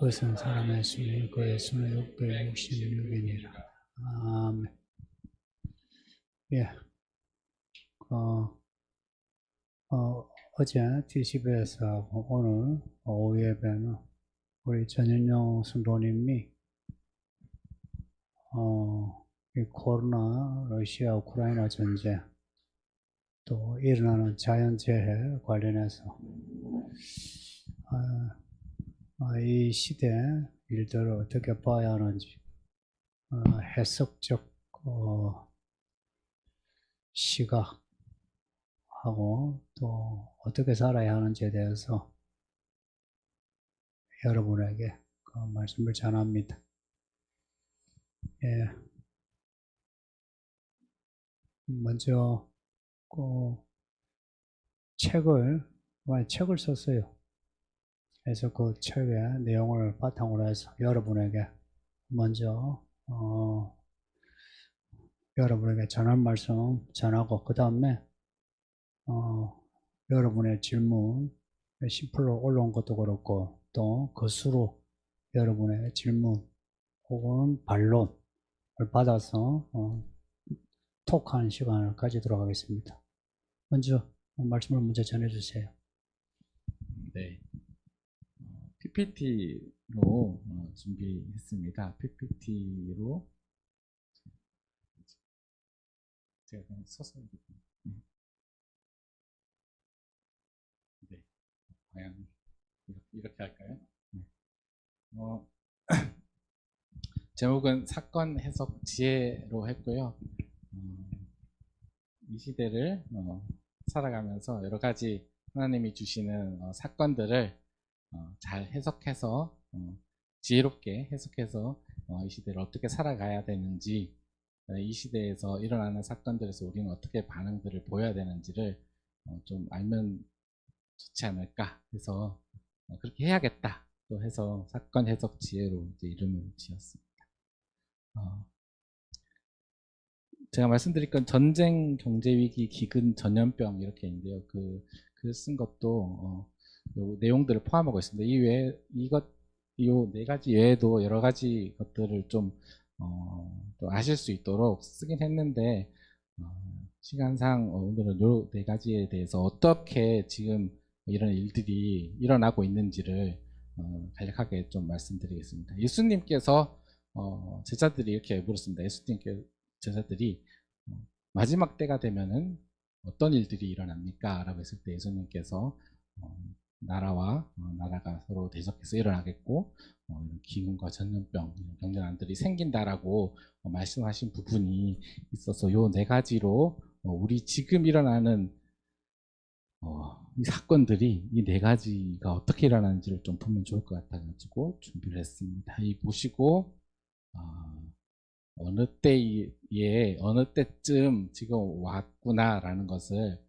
그것은 사람의 수는 그의 수는 666이니라. 아멘. 예. 어제 DCB에서 오늘 오후 예배는 우리 전현영 성도님이 이 코로나, 러시아, 우크라이나 전쟁, 또 일어나는 자연재해 관련해서 이 시대 일들을 어떻게 봐야 하는지 해석적 시각하고 또 어떻게 살아야 하는지에 대해서 여러분에게 그 말씀을 전합니다. 예. 먼저 책을 썼어요. 그래서 그 책의 내용을 바탕으로 해서 여러분에게 먼저 여러분에게 전할 말씀 전하고 그 다음에 여러분의 질문 10% 올라온 것도 그렇고 또 그 수로 여러분의 질문 혹은 반론을 받아서 톡하는 시간을 가지도록 하겠습니다. 먼저 말씀을 먼저 전해주세요. 네, PPT로 준비했습니다. PPT로 제가 그냥 서서 네, 과연 이렇게 할까요? 네. 제목은 사건 해석 지혜로 했고요. 이 시대를 살아가면서 여러 가지 하나님이 주시는 사건들을 잘 해석해서 지혜롭게 해석해서 이 시대를 어떻게 살아가야 되는지, 이 시대에서 일어나는 사건들에서 우리는 어떻게 반응들을 보여야 되는지를 좀 알면 좋지 않을까 해서 그렇게 해야겠다 또 해서 사건 해석 지혜로 이제 이름을 지었습니다. 제가 말씀드릴 건 전쟁, 경제위기, 기근, 전염병 이렇게 있는데요. 그 글 쓴 것도 요 내용들을 포함하고 있습니다. 이 외에 요 네 가지 외에도 여러 가지 것들을 좀 또 아실 수 있도록 쓰긴 했는데 시간상 오늘은 요 네 가지에 대해서 어떻게 지금 이런 일들이 일어나고 있는지를 간략하게 좀 말씀드리겠습니다. 예수님께서 제자들이 이렇게 물었습니다. 예수님께 제자들이 마지막 때가 되면은 어떤 일들이 일어납니까? 라고 했을 때 예수님께서 나라와 나라가 서로 대적해서 일어나겠고 기근과 전염병, 경제난들이 생긴다라고 말씀하신 부분이 있어서 요 네 가지로 우리 지금 일어나는 이 사건들이 이 네 가지가 어떻게 일어나는지를 좀 보면 좋을 것 같아가지고 준비를 했습니다. 이 보시고 어느 때에 어느 때쯤 지금 왔구나라는 것을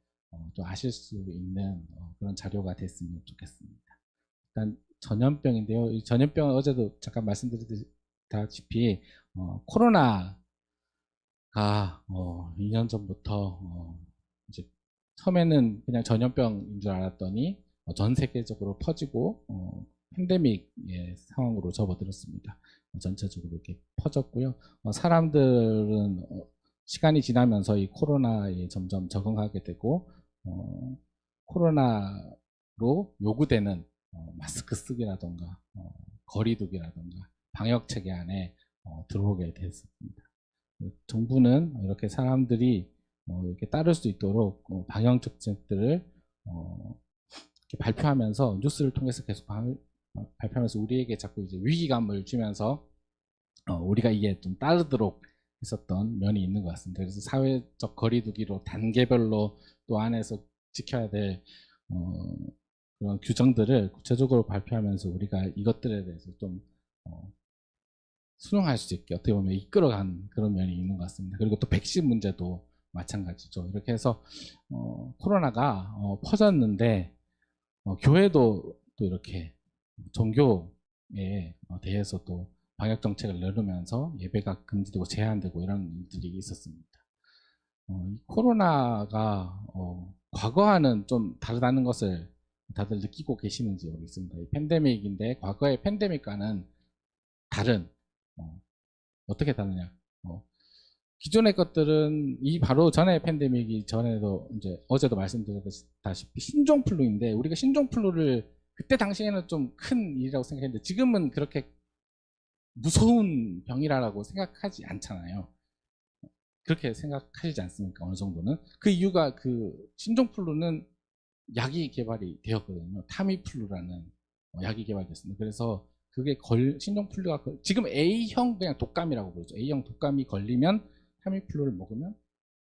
좀 아실 수 있는 그런 자료가 됐으면 좋겠습니다. 일단 전염병인데요. 이 전염병은 어제도 잠깐 말씀드렸다시피 코로나가 2년 전부터 이제 처음에는 그냥 전염병인 줄 알았더니 전 세계적으로 퍼지고 팬데믹의 상황으로 접어들었습니다. 전체적으로 이렇게 퍼졌고요. 사람들은 시간이 지나면서 이 코로나에 점점 적응하게 되고 코로나로 요구되는 마스크 쓰기라던가 거리두기라던가 방역 체계 안에 들어오게 됐습니다. 정부는 이렇게 사람들이 이렇게 따를 수 있도록 방역 정책들을 이렇게 발표하면서 뉴스를 통해서 계속 발표하면서 우리에게 자꾸 이제 위기감을 주면서 우리가 이게 좀 따르도록 했었던 면이 있는 것 같습니다. 그래서 사회적 거리두기로 단계별로 또 안에서 지켜야 될 그런 규정들을 구체적으로 발표하면서 우리가 이것들에 대해서 좀 수능할 수 있게 어떻게 보면 이끌어간 그런 면이 있는 것 같습니다. 그리고 또 백신 문제도 마찬가지죠. 이렇게 해서 코로나가 퍼졌는데 교회도 또 이렇게 종교에 대해서 또 방역 정책을 내놓으면서 예배가 금지되고 제한되고 이런 일들이 있었습니다. 이 코로나가 과거와는 좀 다르다는 것을 다들 느끼고 계시는지 모르겠습니다. 이 팬데믹인데 과거의 팬데믹과는 다른 어떻게 다르냐? 기존의 것들은 이 바로 전에 팬데믹이 전에도 이제 어제도 말씀드렸다시피 신종플루인데 우리가 신종플루를 그때 당시에는 좀 큰 일이라고 생각했는데 지금은 그렇게 무서운 병이라고 생각하지 않잖아요. 그렇게 생각하시지 않습니까? 어느 정도는 그 이유가 그 신종플루는 약이 개발이 되었거든요. 타미플루라는 약이 개발됐습니다. 그래서 그게 신종플루가 지금 A형 그냥 독감이라고 부르죠. A형 독감이 걸리면 타미플루를 먹으면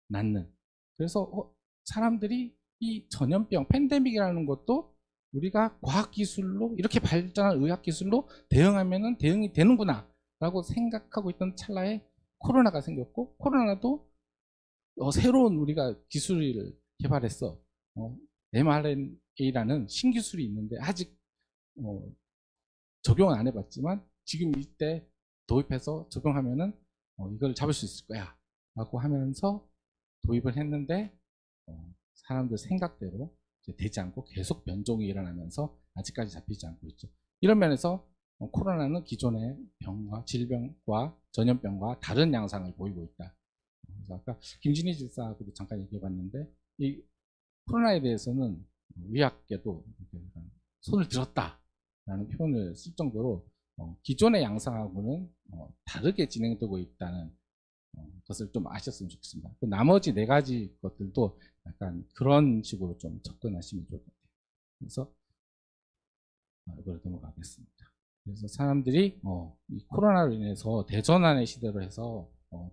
낫는. 그래서 사람들이 이 전염병 팬데믹이라는 것도 우리가 과학기술로 이렇게 발전한 의학기술로 대응하면은 대응이 되는구나 라고 생각하고 있던 찰나에 코로나가 생겼고 코로나도 새로운 우리가 기술을 개발했어. mRNA라는 신기술이 있는데 아직 적용은 안 해봤지만 지금 이때 도입해서 적용하면은 이걸 잡을 수 있을 거야 라고 하면서 도입을 했는데 사람들 생각대로 되지 않고 계속 변종이 일어나면서 아직까지 잡히지 않고 있죠. 이런 면에서 코로나는 기존의 병과 질병과 전염병과 다른 양상을 보이고 있다. 그래서 아까 김진희 질사하고도 잠깐 얘기해봤는데 이 코로나에 대해서는 의학계도 손을 들었다라는 표현을 쓸 정도로 기존의 양상하고는 다르게 진행되고 있다는 것을 좀 아셨으면 좋겠습니다. 그 나머지 네 가지 것들도 약간 그런 식으로 좀 접근하시면 좋을 것 같아요. 그래서 이걸 넘어가겠습니다. 그래서 사람들이 이 코로나로 인해서 대전환의 시대로 해서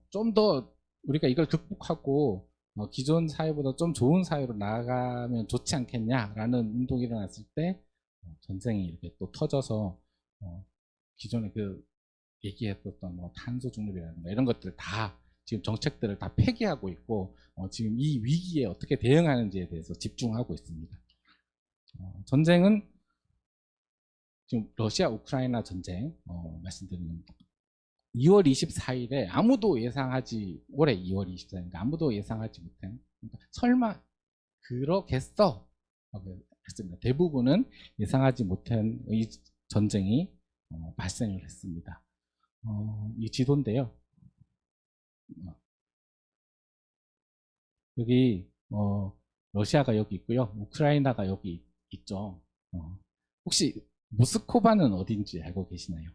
좀 더 우리가 이걸 극복하고 기존 사회보다 좀 좋은 사회로 나아가면 좋지 않겠냐라는 운동이 일어났을 때 전쟁이 이렇게 또 터져서 기존에 그 얘기했었던 뭐 탄소 중립이라든가 이런 것들 다 지금 정책들을 다 폐기하고 있고 지금 이 위기에 어떻게 대응하는지에 대해서 집중하고 있습니다. 전쟁은 지금 러시아 우크라이나 전쟁 말씀드리는 2월 24일에 아무도 예상하지 올해 2월 24일인데 아무도 예상하지 못한 그러니까 설마 그러겠어 했습니다. 대부분은 예상하지 못한 이 전쟁이 발생을 했습니다. 이 지도인데요. 여기 러시아가 여기 있고요. 우크라이나가 여기 있죠. 혹시 모스크바는 어딘지 알고 계시나요?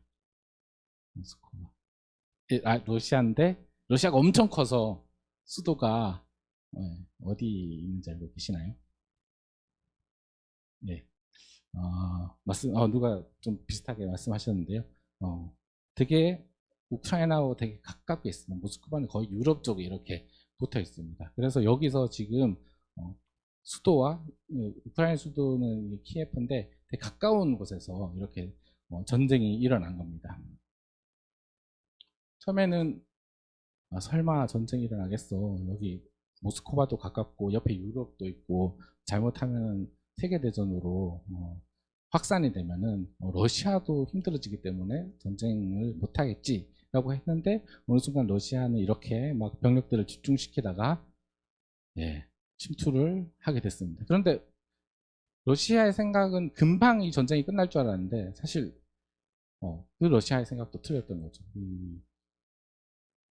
모스크바. 러시아인데 러시아가 엄청 커서 수도가 어디 있는지 알고 계시나요? 네. 누가 좀 비슷하게 말씀하셨는데요. 되게 우크라이나하고 되게 가깝게 있습니다. 모스크바는 거의 유럽 쪽에 이렇게 붙어 있습니다. 그래서 여기서 지금 수도와 우크라이나 수도는 키예프인데 되게 가까운 곳에서 이렇게 전쟁이 일어난 겁니다. 처음에는 설마 전쟁이 일어나겠어. 여기 모스크바도 가깝고 옆에 유럽도 있고 잘못하면 세계대전으로 확산이 되면은 러시아도 힘들어지기 때문에 전쟁을 못하겠지 라고 했는데 어느 순간 러시아는 이렇게 막 병력들을 집중시키다가 침투를 하게 됐습니다. 그런데 러시아의 생각은 금방 이 전쟁이 끝날 줄 알았는데 사실 그 러시아의 생각도 틀렸던 거죠.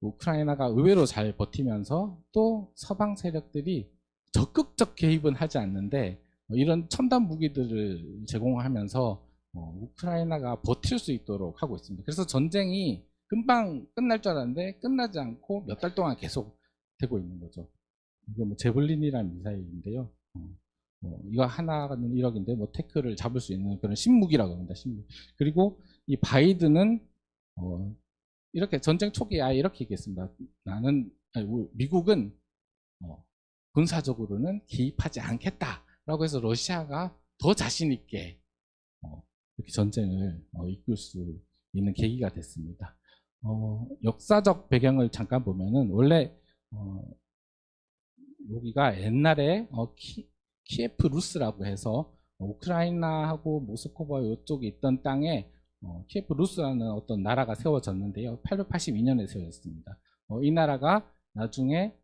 우크라이나가 의외로 잘 버티면서 또 서방 세력들이 적극적 개입은 하지 않는데 이런 첨단 무기들을 제공하면서 우크라이나가 버틸 수 있도록 하고 있습니다. 그래서 전쟁이 금방 끝날 줄 알았는데 끝나지 않고 몇 달 동안 계속 되고 있는 거죠. 이게 뭐 제블린이라는 미사일인데요. 이거 하나는 1억인데 뭐 테크를 잡을 수 있는 그런 신무기라고 합니다. 신무기. 그리고 이 바이든은 이렇게 전쟁 초기에 이렇게 얘기했습니다. 미국은 군사적으로는 개입하지 않겠다라고 해서 러시아가 더 자신 있게 이렇게 전쟁을 이끌 수 있는 계기가 됐습니다. 역사적 배경을 잠깐 보면은 원래 여기가 옛날에 키예프 루스라고 해서 우크라이나하고 모스크바 이쪽에 있던 땅에 키예프 루스라는 어떤 나라가 세워졌는데요. 882년에 세워졌습니다. 이 나라가 나중에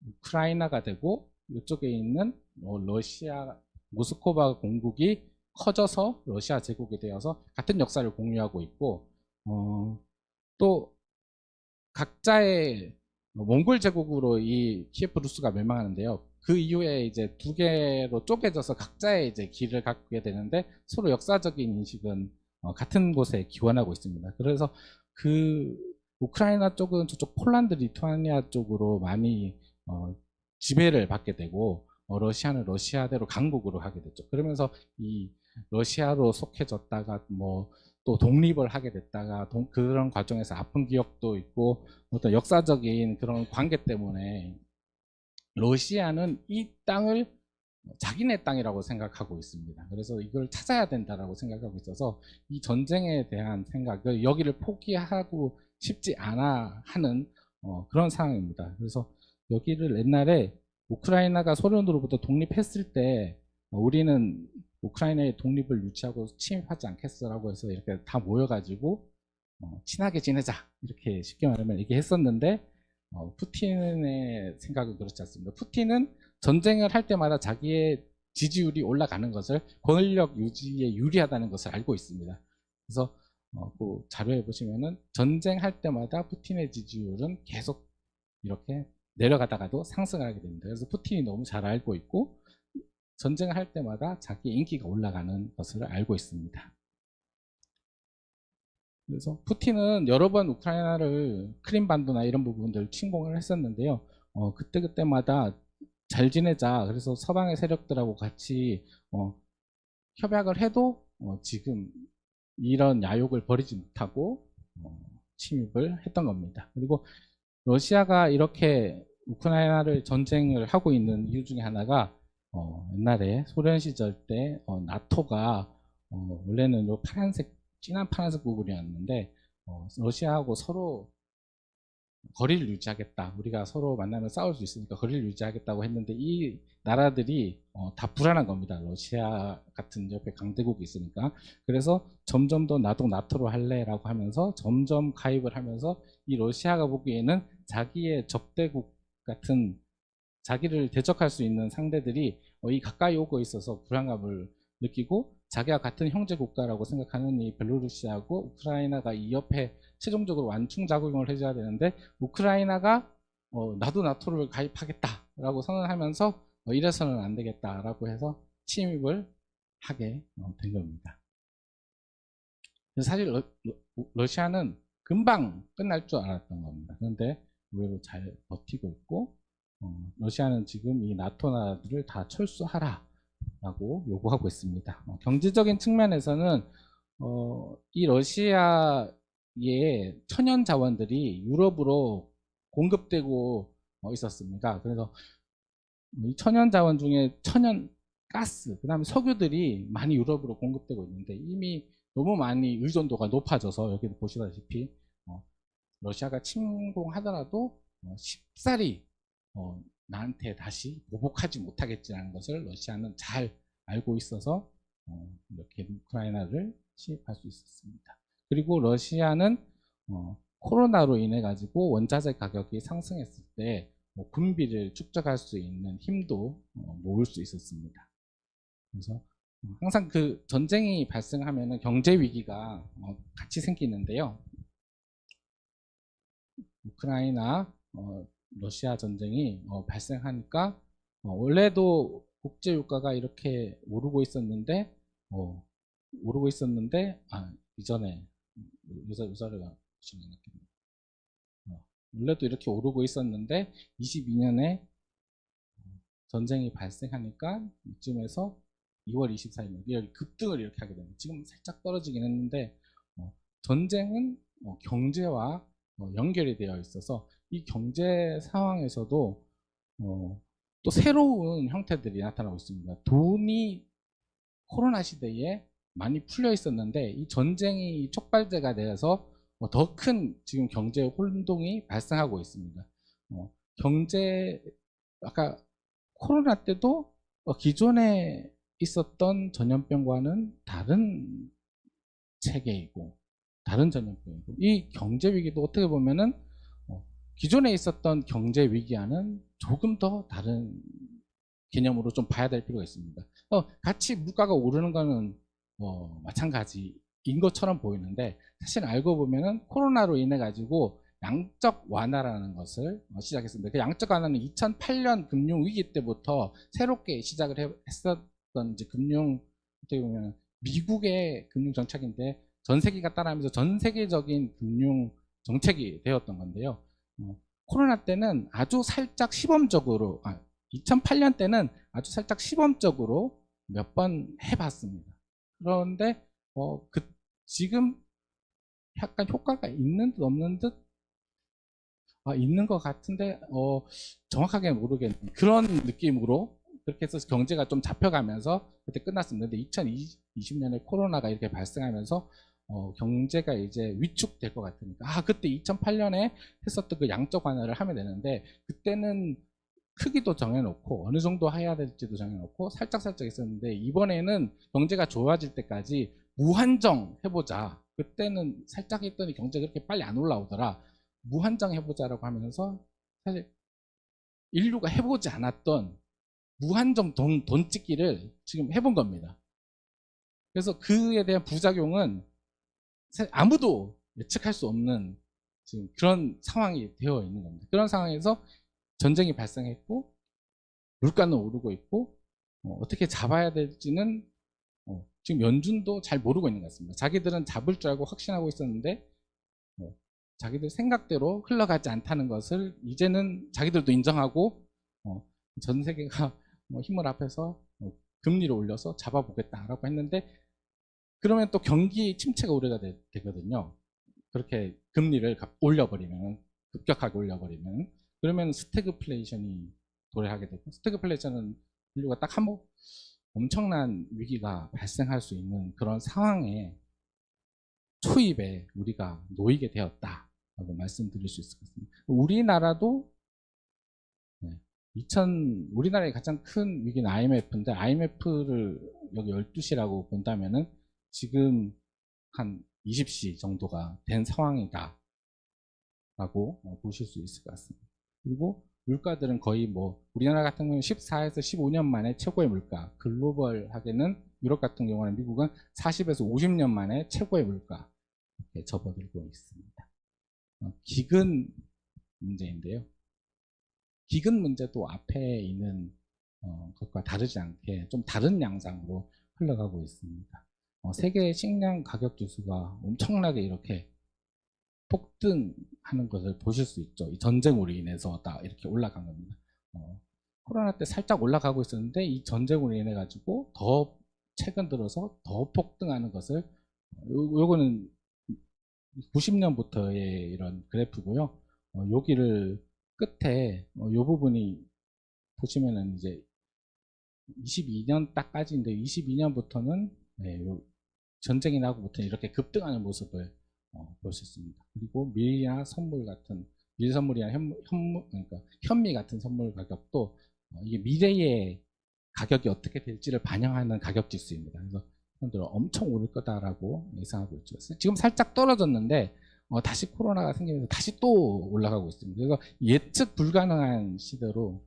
우크라이나가 되고 이쪽에 있는 러시아 모스크바 공국이 커져서 러시아 제국이 되어서 같은 역사를 공유하고 있고, 또 각자의 몽골 제국으로 이 키예프 루스가 멸망하는데요. 그 이후에 이제 두 개로 쪼개져서 각자의 이제 길을 갖게 되는데 서로 역사적인 인식은 같은 곳에 기원하고 있습니다. 그래서 그 우크라이나 쪽은 저쪽 폴란드, 리투아니아 쪽으로 많이 지배를 받게 되고 러시아는 러시아대로 강국으로 하게 됐죠. 그러면서 이 러시아로 속해졌다가 뭐 또 독립을 하게 됐다가 그런 과정에서 아픈 기억도 있고 어떤 역사적인 그런 관계 때문에 러시아는 이 땅을 자기네 땅이라고 생각하고 있습니다. 그래서 이걸 찾아야 된다라고 생각하고 있어서 이 전쟁에 대한 생각을 여기를 포기하고 싶지 않아 하는 그런 상황입니다. 그래서 여기를 옛날에 우크라이나가 소련으로부터 독립했을 때 우리는 우크라이나의 독립을 유치하고 침입하지 않겠어라고 해서 이렇게 다 모여가지고 친하게 지내자 이렇게 쉽게 말하면 얘기했었는데 푸틴의 생각은 그렇지 않습니다. 푸틴은 전쟁을 할 때마다 자기의 지지율이 올라가는 것을 권력 유지에 유리하다는 것을 알고 있습니다. 그래서 그 자료에 보시면은 전쟁할 때마다 푸틴의 지지율은 계속 이렇게 내려가다가도 상승하게 됩니다. 그래서 푸틴이 너무 잘 알고 있고 전쟁을 할 때마다 자기 인기가 올라가는 것을 알고 있습니다. 그래서 푸틴은 여러 번 우크라이나를 크림반도나 이런 부분들 침공을 했었는데요. 그때마다 잘 지내자. 그래서 서방의 세력들하고 같이 협약을 해도 지금 이런 야욕을 버리지 못하고 침입을 했던 겁니다. 그리고 러시아가 이렇게 우크라이나를 전쟁을 하고 있는 이유 중에 하나가 옛날에 소련 시절 때 나토가 원래는 요 파란색 진한 파란색 부분이었는데 러시아하고 서로 거리를 유지하겠다. 우리가 서로 만나면 싸울 수 있으니까 거리를 유지하겠다고 했는데 이 나라들이 다 불안한 겁니다. 러시아 같은 옆에 강대국이 있으니까. 그래서 점점 더 나도 나토로 할래라고 하면서 점점 가입을 하면서 이 러시아가 보기에는 자기의 적대국 같은 자기를 대적할 수 있는 상대들이 이 가까이 오고 있어서 불안감을 느끼고 자기와 같은 형제 국가라고 생각하는 이 벨로루시아하고 우크라이나가 이 옆에 최종적으로 완충작용을 해줘야 되는데 우크라이나가 나도 나토를 가입하겠다라고 선언하면서 이래서는 안 되겠다라고 해서 침입을 하게 된 겁니다. 사실 러시아는 금방 끝날 줄 알았던 겁니다. 그런데 의외로 잘 버티고 있고 러시아는 지금 이 나토 나라들을 다 철수하라 라고 요구하고 있습니다. 경제적인 측면에서는 이 러시아의 천연 자원들이 유럽으로 공급되고 있었습니다. 그래서 이 천연 자원 중에 천연 가스, 그 다음에 석유들이 많이 유럽으로 공급되고 있는데 이미 너무 많이 의존도가 높아져서 여기 보시다시피 러시아가 침공하더라도 쉽사리 나한테 다시 보복하지 못하겠지라는 것을 러시아는 잘 알고 있어서 이렇게 우크라이나를 침입할 수 있었습니다. 그리고 러시아는 코로나로 인해 가지고 원자재 가격이 상승했을 때 군비를 축적할 수 있는 힘도 모을 수 있었습니다. 그래서 항상 그 전쟁이 발생하면 경제 위기가 같이 생기는데요. 우크라이나 러시아 전쟁이 발생하니까 원래도 국제 유가가 이렇게 오르고 있었는데 이전에 유사를 원래도 이렇게 오르고 있었는데 22년에 전쟁이 발생하니까 이쯤에서 2월 24일 여기 급등을 이렇게 하게 됩니다. 지금 살짝 떨어지긴 했는데 전쟁은 경제와 연결이 되어 있어서 이 경제 상황에서도 또 새로운 형태들이 나타나고 있습니다. 돈이 코로나 시대에 많이 풀려 있었는데 이 전쟁이 촉발제가 되어서 더 큰 지금 경제 혼동이 발생하고 있습니다. 경제 아까 코로나 때도 기존에 있었던 전염병과는 다른 체계이고 다른 전염병이고 이 경제 위기도 어떻게 보면은 기존에 있었던 경제 위기와는 조금 더 다른 개념으로 좀 봐야 될 필요가 있습니다. 같이 물가가 오르는 거는 마찬가지인 것처럼 보이는데 사실 알고 보면은 코로나로 인해 가지고 양적 완화라는 것을 시작했습니다. 그 양적 완화는 2008년 금융 위기 때부터 새롭게 시작을 했었던 이제 금융, 어떻게 보면 미국의 금융 정책인데 전 세계가 따라하면서 전 세계적인 금융 정책이 되었던 건데요. 코로나 때는 아주 살짝 시범적으로, 2008년 때는 아주 살짝 시범적으로 몇 번 해봤습니다. 그런데 지금 약간 효과가 있는 듯 없는 듯 있는 것 같은데 정확하게 모르겠는 그런 느낌으로 그렇게 해서 경제가 좀 잡혀가면서 그때 끝났습니다. 근데 2020년에 코로나가 이렇게 발생하면서 경제가 이제 위축될 것 같으니까 그때 2008년에 했었던 그 양적 완화를 하면 되는데 그때는 크기도 정해놓고 어느 정도 해야 될지도 정해놓고 살짝 있었는데 이번에는 경제가 좋아질 때까지 무한정 해보자. 그때는 살짝 했더니 경제가 그렇게 빨리 안 올라오더라. 무한정 해보자라고 하면서 사실 인류가 해보지 않았던 무한정 돈 찍기를 지금 해본 겁니다. 그래서 그에 대한 부작용은 사실 아무도 예측할 수 없는 지금 그런 상황이 되어 있는 겁니다. 그런 상황에서 전쟁이 발생했고 물가는 오르고 있고 어떻게 잡아야 될지는 지금 연준도 잘 모르고 있는 것 같습니다. 자기들은 잡을 줄 알고 확신하고 있었는데 자기들 생각대로 흘러가지 않다는 것을 이제는 자기들도 인정하고 전 세계가 힘을 합해서 금리를 올려서 잡아보겠다라고 했는데 그러면 또 경기 침체가 우려가 되거든요. 그렇게 금리를 올려버리면 급격하게 올려버리면 그러면 스태그플레이션이 도래하게 되고 스태그플레이션은 인류가 딱 한 번 엄청난 위기가 발생할 수 있는 그런 상황에 초입에 우리가 놓이게 되었다라고 말씀드릴 수 있을 것 같습니다. 우리나라도 우리나라의 가장 큰 위기는 IMF인데 IMF를 여기 12시라고 본다면은 지금 한 20시 정도가 된 상황이다 라고 보실 수 있을 것 같습니다. 그리고 물가들은 거의 우리나라 같은 경우는 14에서 15년 만에 최고의 물가, 글로벌하게는 유럽 같은 경우는 미국은 40에서 50년 만에 최고의 물가 이렇게 접어들고 있습니다. 기근 문제인데요. 기근 문제도 앞에 있는 것과 다르지 않게 좀 다른 양상으로 흘러가고 있습니다. 세계 식량 가격 지수가 엄청나게 이렇게 폭등하는 것을 보실 수 있죠. 이 전쟁으로 인해서 다 이렇게 올라간 겁니다. 코로나 때 살짝 올라가고 있었는데 이 전쟁으로 인해 가지고 더 최근 들어서 더 폭등하는 것을 요거는 90년부터의 이런 그래프고요. 여기를 끝에 요 부분이 보시면은 이제 22년 딱까지인데 22년부터는 전쟁이 나고부터 이렇게 급등하는 모습을 볼 수 있습니다. 그리고 밀이나 선물 같은 밀선물이나 그러니까 현미 같은 선물 가격도 이게 미래의 가격이 어떻게 될지를 반영하는 가격 지수입니다. 그래서 사람들은 엄청 오를 거다라고 예상하고 있죠. 지금 살짝 떨어졌는데 다시 코로나가 생기면서 다시 또 올라가고 있습니다. 그래서 예측 불가능한 시대로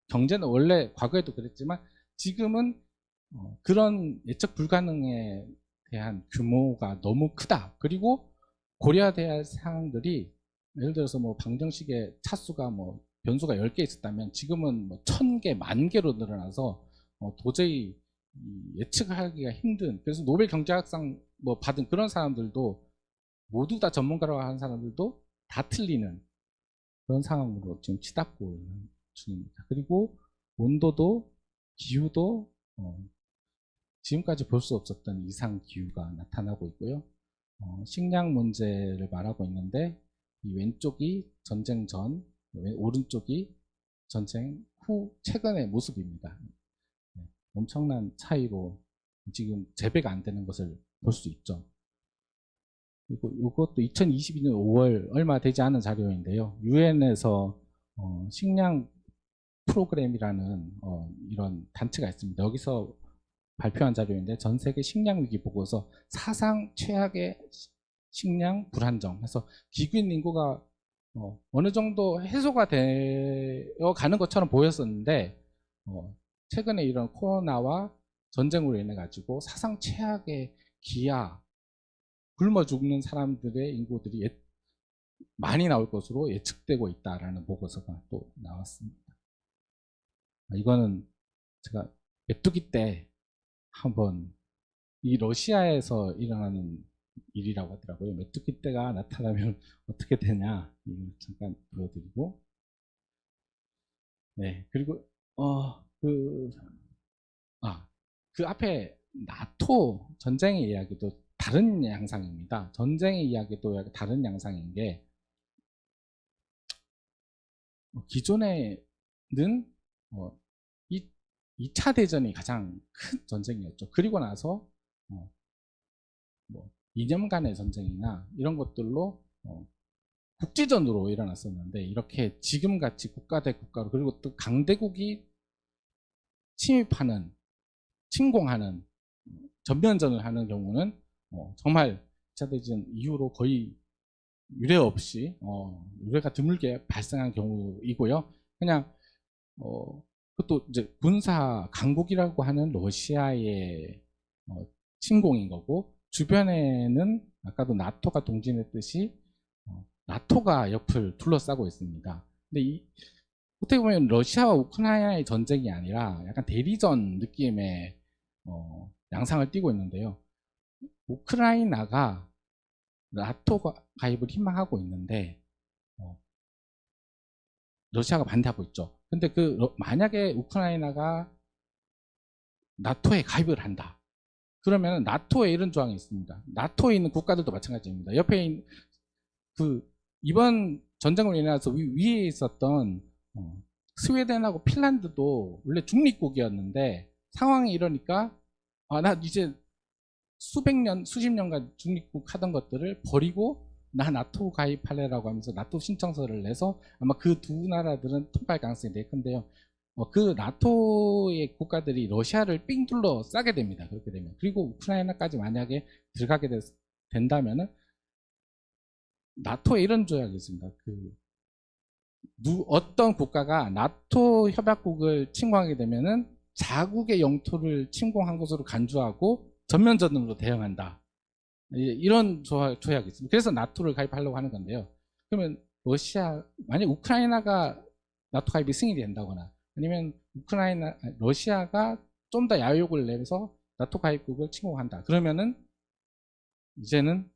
경제는 원래 과거에도 그랬지만 지금은 그런 예측 불가능에 대한 규모가 너무 크다. 그리고 고려돼야 할 사항들이 예를 들어서 방정식의 차수가 변수가 10개 있었다면 지금은 1000개, 10,000개로 늘어나서 도저히 예측하기가 힘든, 그래서 노벨 경제학상 받은 그런 사람들도 모두 다 전문가라고 하는 사람들도 다 틀리는 그런 상황으로 지금 치닫고 있는 중입니다. 그리고 온도도 기후도 지금까지 볼 수 없었던 이상 기후가 나타나고 있고요. 식량 문제를 말하고 있는데 이 왼쪽이 전쟁 전, 오른쪽이 전쟁 후 최근의 모습입니다. 엄청난 차이로 지금 재배가 안 되는 것을 볼 수 있죠. 그리고 이것도 2022년 5월 얼마 되지 않은 자료인데요. 유엔에서 식량 프로그램이라는 이런 단체가 있습니다. 여기서 발표한 자료인데 전 세계 식량 위기 보고서 사상 최악의 식량 불안정 해서 기근 인구가 어느 정도 해소가 되어 가는 것처럼 보였었는데 최근에 이런 코로나와 전쟁으로 인해 가지고 사상 최악의 기아, 굶어 죽는 사람들의 인구들이 많이 나올 것으로 예측되고 있다라는 보고서가 또 나왔습니다. 이거는 제가 메뚜기 때 한번 이 러시아에서 일어나는 일이라고 하더라고요. 메뚜기 떼가 나타나면 어떻게 되냐 이걸 잠깐 보여드리고, 네, 그리고 그 앞에 나토 전쟁의 이야기도 다른 양상입니다. 전쟁의 이야기도 다른 양상인 게, 기존에는 어, 이 2차 대전이 가장 큰 전쟁이었죠. 그리고 나서 뭐 2년간의 전쟁이나 이런 것들로 국지전으로 일어났었는데, 이렇게 지금같이 국가 대 국가로, 그리고 또 강대국이 침입하는, 침공하는, 전면전을 하는 경우는 정말 2차 대전 이후로 거의 유례 없이 유례가 드물게 발생한 경우이고요. 그냥 그것도 이제 군사 강국이라고 하는 러시아의 침공인 거고, 주변에는 아까도 나토가 동진했듯이 나토가 옆을 둘러싸고 있습니다. 근데 어떻게 보면 러시아와 우크라이나의 전쟁이 아니라 약간 대리전 느낌의 양상을 띠고 있는데요. 우크라이나가 나토 가입을 희망하고 있는데 러시아가 반대하고 있죠. 근데 만약에 우크라이나가 나토에 가입을 한다, 그러면 나토에 이런 조항이 있습니다. 나토에 있는 국가들도 마찬가지입니다. 옆에 있는 이번 전쟁으로 인해서 위에 있었던 스웨덴하고 핀란드도 원래 중립국이었는데, 상황이 이러니까 나 이제 수백 년, 수십 년간 중립국 하던 것들을 버리고 나 나토 가입할래라고 하면서 나토 신청서를 내서, 아마 그 두 나라들은 통과할 가능성이 되게 큰데요. 그 나토의 국가들이 러시아를 삥 둘러 싸게 됩니다. 그렇게 되면. 그리고 우크라이나까지 만약에 들어가게 된다면은, 나토에 이런 조약이 있습니다. 어떤 국가가 나토 협약국을 침공하게 되면은 자국의 영토를 침공한 것으로 간주하고 전면전으로 대응한다. 이런 조약이 있습니다. 그래서 나토를 가입하려고 하는 건데요. 그러면 만약 우크라이나가 나토 가입이 승인이 된다거나, 아니면 러시아가 좀 더 야욕을 내서 나토 가입국을 침공한다, 그러면은 이제는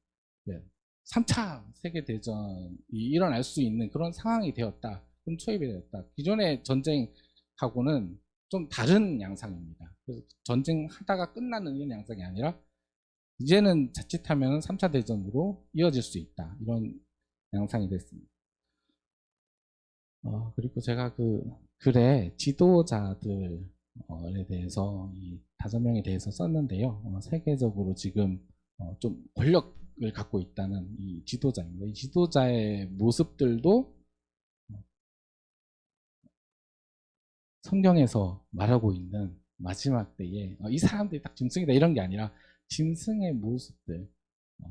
3차 세계대전이 일어날 수 있는 그런 상황이 되었다. 그럼 초입이 되었다. 기존의 전쟁하고는 좀 다른 양상입니다. 그래서 전쟁하다가 끝나는 이런 양상이 아니라, 이제는 자칫하면 3차 대전으로 이어질 수 있다. 이런 양상이 됐습니다. 그리고 제가 글에 지도자들에 대해서, 이 5명에 대해서 썼는데요. 세계적으로 지금 좀 권력을 갖고 있다는 이 지도자입니다. 이 지도자의 모습들도 성경에서 말하고 있는 마지막 때에 이 사람들이 딱 짐승이다 이런 게 아니라, 짐승의 모습들,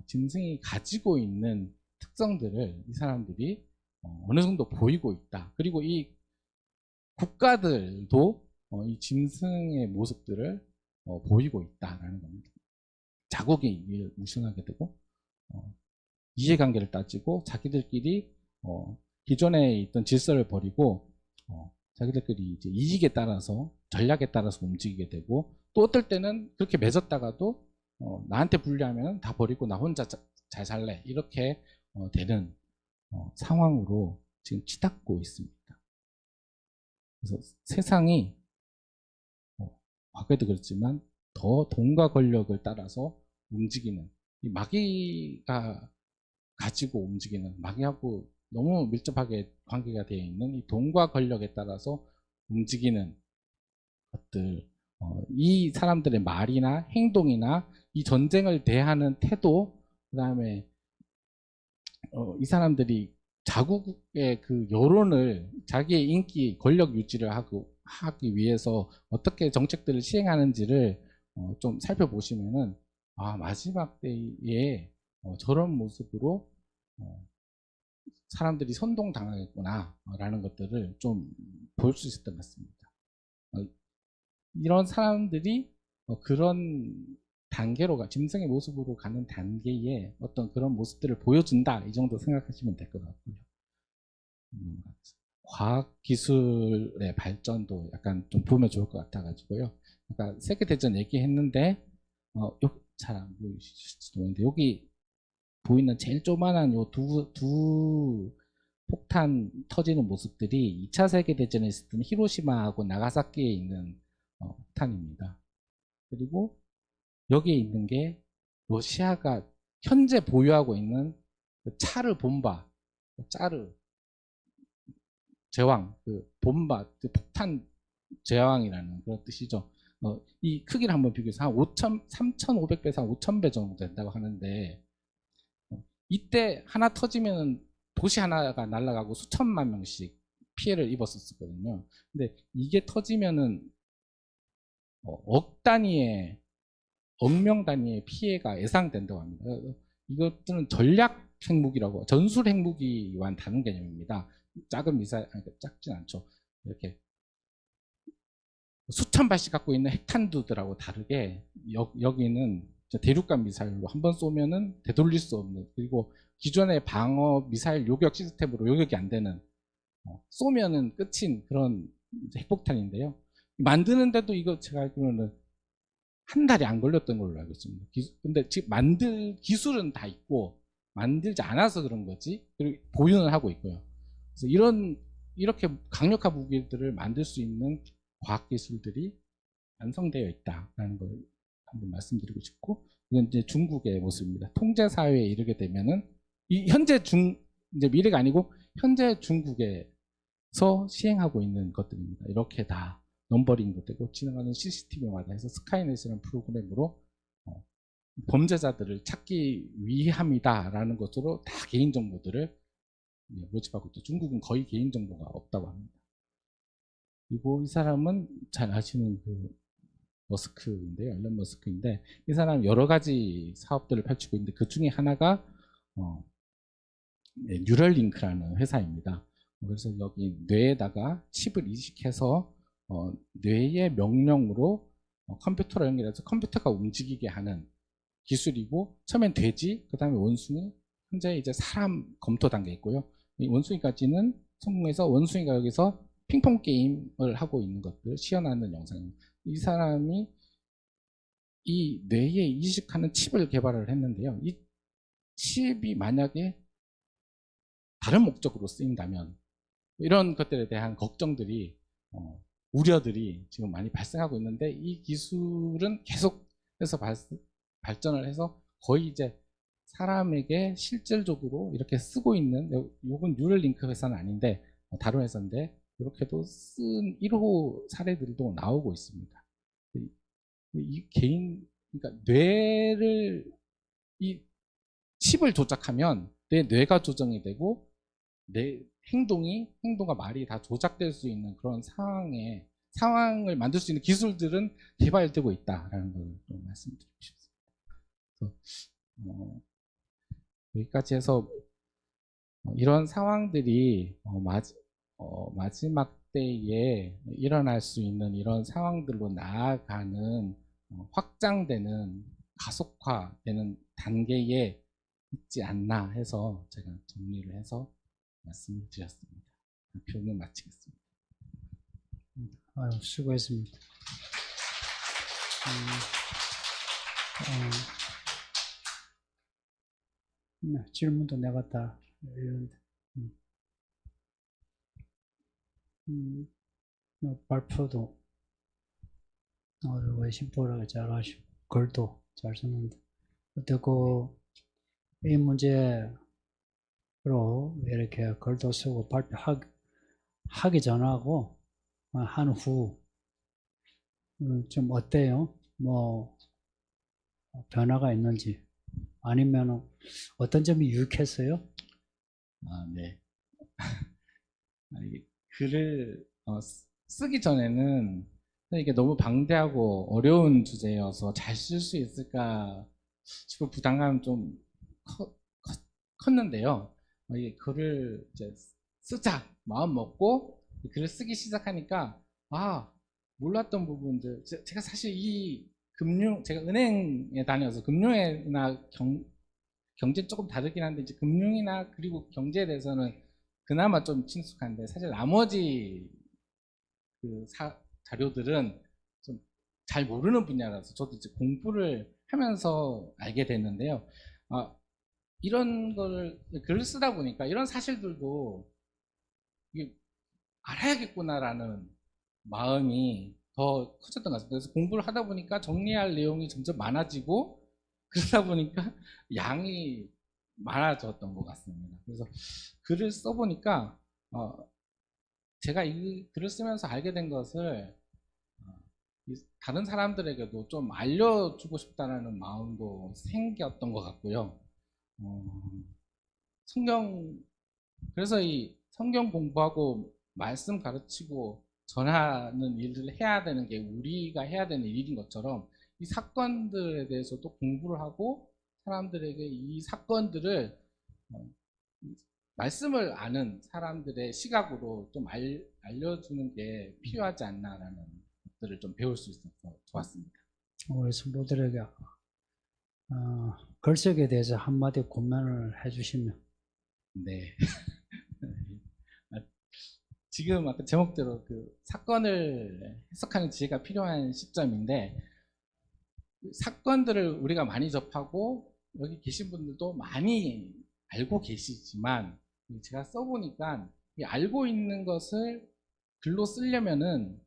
짐승이 가지고 있는 특성들을 이 사람들이 어느 정도 보이고 있다. 그리고 이 국가들도 이 짐승의 모습들을 보이고 있다라는 겁니다. 자국이 무신하게 되고, 이해관계를 따지고 자기들끼리 기존에 있던 질서를 버리고 자기들끼리 이제 이익에 따라서, 전략에 따라서 움직이게 되고, 또 어떨 때는 그렇게 맺었다가도 나한테 불리하면 다 버리고 나 혼자 잘 살래, 이렇게 되는 상황으로 지금 치닫고 있습니다. 그래서 세상이 과거에도 그렇지만 더 돈과 권력을 따라서 움직이는, 이 마귀가 가지고 움직이는, 마귀하고 너무 밀접하게 관계가 되어 있는 이 돈과 권력에 따라서 움직이는 것들, 이 사람들의 말이나 행동이나 이 전쟁을 대하는 태도, 그 다음에 이 사람들이 자국의 그 여론을, 자기의 인기, 권력 유지를 하기 위해서 어떻게 정책들을 시행하는지를 좀 살펴보시면은, 마지막 때에 저런 모습으로 사람들이 선동당하겠구나 라는 것들을 좀 볼 수 있었던 것 같습니다. 이런 사람들이 그런 단계로 짐승의 모습으로 가는 단계에 어떤 그런 모습들을 보여준다, 이 정도 생각하시면 될 것 같고요. 과학 기술의 발전도 약간 좀 보면 좋을 것 같아가지고요. 아까 세계대전 얘기했는데 잘 안 보이실지도 모르는데 여기 보이는 제일 조그만한 요 두 폭탄 터지는 모습들이 2차 세계대전에 있었던 히로시마하고 나가사키에 있는 폭탄입니다. 그리고 여기에 있는 게 러시아가 현재 보유하고 있는 그 차르 본바, 짜르 제왕, 그 본바, 그 폭탄 제왕이라는 그런 뜻이죠. 이 크기를 한번 비교해서 한 3,500배에서 한 5,000배 정도 된다고 하는데, 이때 하나 터지면 도시 하나가 날아가고 수천만 명씩 피해를 입었었거든요. 근데 이게 터지면은 억 단위의, 억명 단위의 피해가 예상된다고 합니다. 이것들은 전략 핵무기라고, 전술 핵무기와는 다른 개념입니다. 작은 미사일, 아니, 작진 않죠. 이렇게 수천 발씩 갖고 있는 핵탄두들하고 다르게 여기는 대륙간 미사일로 한번 쏘면은 되돌릴 수 없는, 그리고 기존의 방어 미사일 요격 시스템으로 요격이 안 되는, 쏘면은 끝인 그런 핵폭탄인데요. 만드는데도 이거 제가 알기로는 한 달이 안 걸렸던 걸로 알고 있습니다. 근데 지금 만들 기술은 다 있고 만들지 않아서 그런 거지, 그리고 보유는 하고 있고요. 그래서 이렇게 강력한 무기들을 만들 수 있는 과학기술들이 완성되어 있다라는 걸 한번 말씀드리고 싶고, 이건 이제 중국의 모습입니다. 통제사회에 이르게 되면은, 이제 미래가 아니고 현재 중국에서 시행하고 있는 것들입니다. 이렇게 다 넘버링도 되고 진행하는 CCTV마다 해서 스카이넷이라는 프로그램으로 범죄자들을 찾기 위함이다라는 것으로 다 개인정보들을 모집하고 있죠. 중국은 거의 개인정보가 없다고 합니다. 그리고 이 사람은 잘 아시는 그 머스크인데요. 일론 머스크인데, 이 사람은 여러 가지 사업들을 펼치고 있는데 그 중에 하나가 뉴럴링크라는 회사입니다. 그래서 여기 뇌에다가 칩을 이식해서 뇌의 명령으로 컴퓨터로 연결해서 컴퓨터가 움직이게 하는 기술이고, 처음엔 돼지, 그 다음에 원숭이, 현재 이제 사람 검토 단계에 있고요. 이 원숭이까지는 성공해서 원숭이가 여기서 핑퐁 게임을 하고 있는 것들 시연하는 영상입니다. 이 사람이 이 뇌에 이식하는 칩을 개발을 했는데요. 이 칩이 만약에 다른 목적으로 쓰인다면, 이런 것들에 대한 걱정들이, 우려들이 지금 많이 발생하고 있는데, 이 기술은 계속해서 발전을 해서 거의 이제 사람에게 실질적으로 이렇게 쓰고 있는, 요건 뉴럴링크 회사는 아닌데 다른 회사인데, 이렇게도 쓴 1호 사례들도 나오고 있습니다. 이 그러니까 이 칩을 조작하면 내 뇌가 조정이 되고 내 행동과 말이 다 조작될 수 있는 그런 상황을 만들 수 있는 기술들은 개발되고 있다라는 걸 좀 말씀드리고 싶습니다. 그래서 여기까지 해서 이런 상황들이 마지막 때에 일어날 수 있는 이런 상황들로 나아가는, 확장되는, 가속화되는 단계에 있지 않나 해서 제가 정리를 해서 말씀을 드렸습니다. 발표는 마치겠습니다. 아유, 수고했습니다. 질문도 내가 다 이런데, 발표도 심플하게 잘 하시고 글도 잘 썼는데, 어떻고 이 문제로 이렇게 글도 쓰고 발표하기 전하고 한 후 좀 어때요? 뭐 변화가 있는지, 아니면 어떤 점이 유익했어요? 네. 글을 쓰기 전에는 이게 너무 방대하고 어려운 주제여서 잘 쓸 수 있을까 싶은 부담감이 좀 컸는데요. 이 글을 이제 쓰자 마음 먹고 글을 쓰기 시작하니까 몰랐던 부분들, 제가 사실 제가 은행에 다녀서 금융이나 경제 조금 다르긴 한데, 이제 금융이나 그리고 경제에 대해서는 그나마 좀 친숙한데, 사실 나머지 자료들은 좀 잘 모르는 분야라서 저도 이제 공부를 하면서 알게 됐는데요. 이런 글을 쓰다 보니까 이런 사실들도 이게 알아야겠구나라는 마음이 더 커졌던 것 같습니다. 그래서 공부를 하다 보니까 정리할 내용이 점점 많아지고, 그러다 보니까 양이 많아졌던 것 같습니다. 그래서 글을 써보니까 제가 이 글을 쓰면서 알게 된 것을 다른 사람들에게도 좀 알려주고 싶다는 마음도 생겼던 것 같고요. 그래서 이 성경 공부하고 말씀 가르치고 전하는 일을 해야 되는 게 우리가 해야 되는 일인 것처럼, 이 사건들에 대해서도 공부를 하고 사람들에게 이 사건들을 말씀을 아는 사람들의 시각으로 좀 알려주는 게 필요하지 않나라는 것들을 좀 배울 수 있어서 좋았습니다. 우리 성도들에게 글쓰기에 대해서 한마디 고면을 해주시면. 네. 지금 아까 제목대로 사건을 해석하는 지혜가 필요한 시점인데, 사건들을 우리가 많이 접하고 여기 계신 분들도 많이 알고 계시지만, 제가 써보니까 이 알고 있는 것을 글로 쓰려면은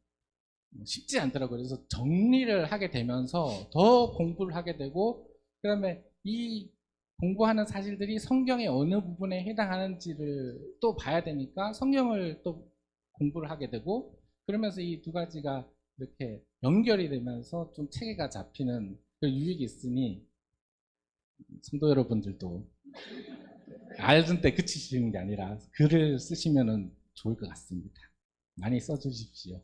쉽지 않더라고요. 그래서 정리를 하게 되면서 더 공부를 하게 되고, 그 다음에 이 공부하는 사실들이 성경의 어느 부분에 해당하는지를 또 봐야 되니까 성경을 또 공부를 하게 되고, 그러면서 이 두 가지가 이렇게 연결이 되면서 좀 체계가 잡히는 유익이 있으니, 성도 여러분들도 알던 때 그치시는 게 아니라 글을 쓰시면 좋을 것 같습니다. 많이 써주십시오.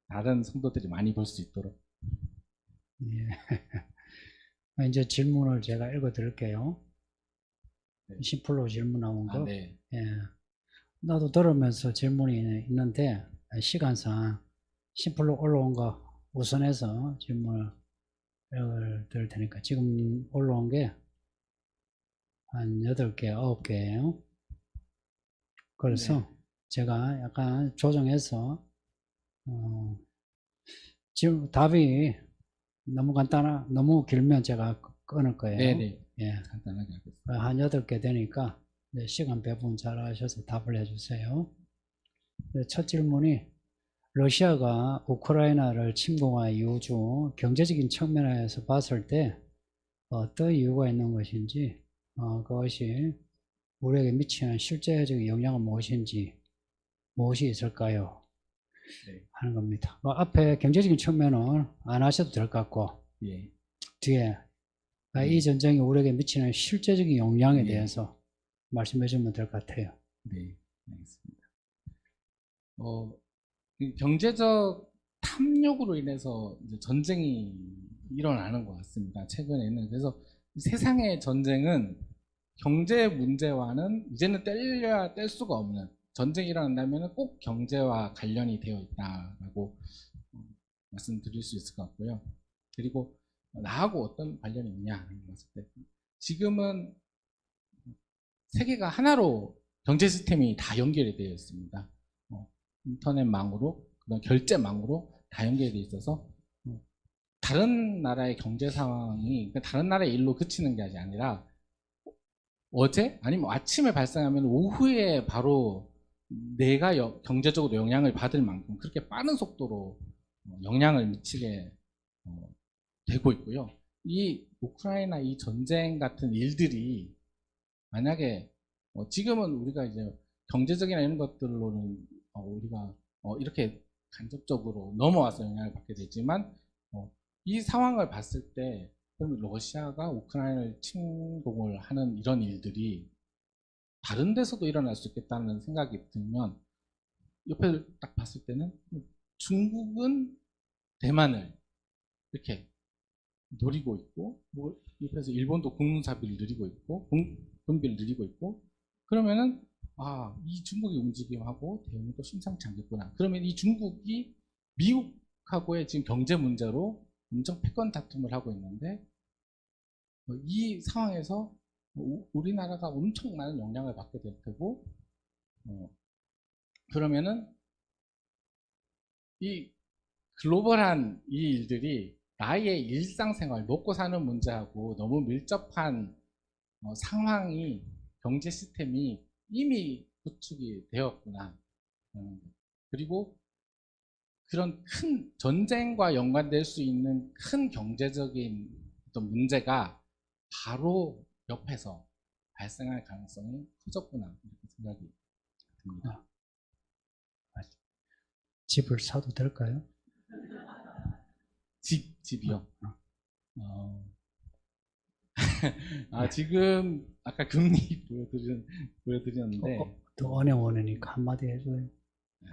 다른 성도들이 많이 볼 수 있도록. 예. 이제 질문을 제가 읽어 드릴게요. 네. 10% 질문 나온 거. 네. 예. 나도 들으면서 질문이 있는데, 시간상 10% 올라온 거 우선해서 질문을 드릴 테니까, 지금 올라온 게 한 8개, 9개예요. 그래서 네. 제가 약간 조정해서 지금 답이 너무 길면 제가 끊을 거예요. 네네. 예. 간단하게 하겠습니다. 한 8개 되니까 시간 배분 잘 하셔서 답을 해주세요. 첫 질문이, 러시아가 우크라이나를 침공한 이후 중 경제적인 측면에서 봤을 때 어떤 이유가 있는 것인지, 그것이 우리에게 미치는 실제적인 영향은 무엇인지, 무엇이 있을까요? 네. 하는 겁니다. 앞에 경제적인 측면은 안 하셔도 될 것 같고, 예. 뒤에 이 전쟁이 우리에게 미치는 실제적인 영향에 예. 대해서 말씀해 주면 될 것 같아요. 네, 알겠습니다. 이 경제적 탐욕으로 인해서 이제 전쟁이 일어나는 것 같습니다. 최근에는. 그래서 세상의 전쟁은 경제 문제와는 이제는 뗄래야 뗄 수가 없는, 전쟁이 일어난다면 꼭 경제와 관련이 되어 있다라고 말씀드릴 수 있을 것 같고요. 그리고 나하고 어떤 관련이 있냐 봤을 때, 지금은 세계가 하나로 경제 시스템이 다 연결이 되어 있습니다. 인터넷망으로, 그다음 결제망으로 다 연결이 되어 있어서 다른 나라의 경제 상황이 다른 나라의 일로 그치는 게 아니라 어제 아니면 아침에 발생하면 오후에 바로 내가 경제적으로 영향을 받을 만큼 그렇게 빠른 속도로 영향을 미치게 되고 있고요. 이 우크라이나 이 전쟁 같은 일들이 만약에 지금은 우리가 이제 경제적이나 이런 것들로는 우리가 이렇게 간접적으로 넘어와서 영향을 받게 되지만, 이 상황을 봤을 때 그럼 러시아가 우크라이나를 침공을 하는 이런 일들이 다른 데서도 일어날 수 있겠다는 생각이 들면, 옆에 딱 봤을 때는 중국은 대만을 이렇게 노리고 있고, 뭐 옆에서 일본도 군사비를 누리고 있고, 군비를 누리고 있고, 그러면은 이 중국의 움직임하고 대응도 심상치 않겠구나. 그러면 이 중국이 미국하고 미국하고의 지금 경제 문제로 엄청 패권 다툼을 하고 있는데 이 상황에서 우리나라가 엄청 많은 영향을 받게 될 테고 그러면은 이 글로벌한 이 일들이 나의 일상생활, 먹고 사는 문제하고 너무 밀접한 상황이 경제 시스템이 이미 구축이 되었구나. 그리고 그런 큰 전쟁과 연관될 수 있는 큰 경제적인 어떤 문제가 바로 옆에서 발생할 가능성이 커졌구나 이렇게 생각이 듭니다. 집을 사도 될까요? 집이요. 지금 아까 금리 보여드렸는데 또 은행 원이니까 한마디 해줘요. 네.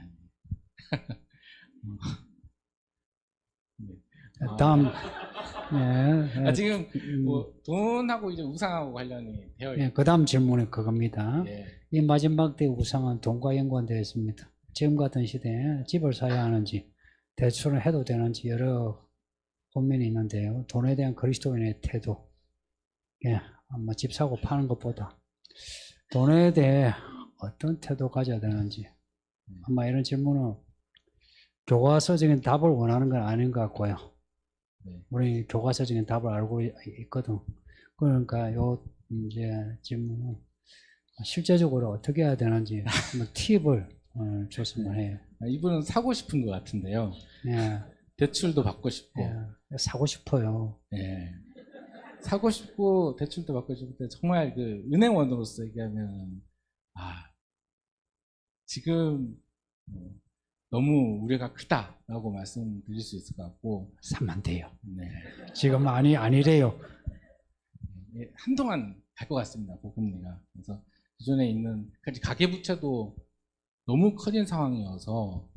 다음, 네, 지금 뭐 돈하고 이제 우상하고 관련이 되어 있는. 그 다음 질문이 그겁니다. 예. 이 마지막 때 우상은 돈과 연관되어 있습니다. 지금 같은 시대에 집을 사야 하는지, 대출을 해도 되는지 여러 고민이 있는데요. 돈에 대한 그리스도인의 태도, 아마 집 사고 파는 것보다 돈에 대해 어떤 태도 가져야 되는지, 아마 이런 질문은 교과서적인 답을 원하는 건 아닌 것 같고요. 우리 교과서적인 답을 알고 있거든. 그러니까 요 이제 질문은 실제적으로 어떻게 해야 되는지 팁을 줬으면 해요. 이분은 사고 싶은 것 같은데요. 예. 대출도 받고 싶고. 사고 싶어요. 예. 사고 싶고 대출도 받고 싶은데 정말 그 은행원으로서 얘기하면 지금 너무 우려가 크다라고 말씀드릴 수 있을 것 같고. 사면 안 돼요. 네. 지금 아니래요. 한동안 갈 것 같습니다. 고금리가. 그래서 기존에 있는 가계부채도 너무 커진 상황이어서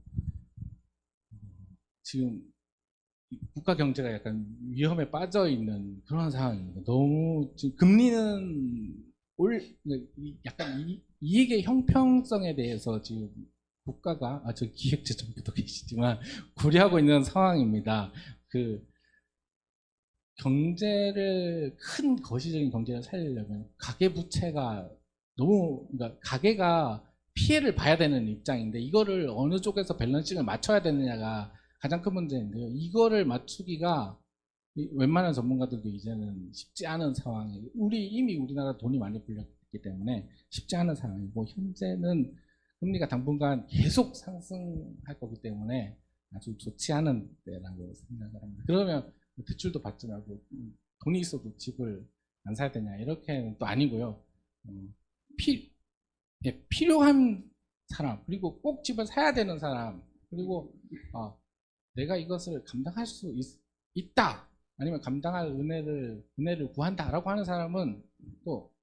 지금 국가 경제가 약간 위험에 빠져 있는 그런 상황입니다. 너무 지금 금리는 약간 이익의 형평성에 대해서 지금 국가가 저 기획재정부도 계시지만 고려하고 있는 상황입니다. 그 경제를 큰 거시적인 경제를 살리려면 가계부채가 너무 그러니까 가계가 피해를 봐야 되는 입장인데 이거를 어느 쪽에서 밸런싱을 맞춰야 되느냐가 가장 큰 문제인데요. 이거를 맞추기가 웬만한 전문가들도 이제는 쉽지 않은 상황이에요. 이미 우리나라 돈이 많이 불렸기 때문에 쉽지 않은 상황이고 현재는 금리가 당분간 계속 상승할 거기 때문에 아주 좋지 않은 때라고 생각을 합니다. 그러면 대출도 받지 말고 돈이 있어도 집을 안 사야 되냐 이렇게는 또 아니고요. 필요한 사람 그리고 꼭 집을 사야 되는 사람 그리고 내가 이것을 감당할 수 있다 아니면 감당할 은혜를 구한다라고 하는 사람은 또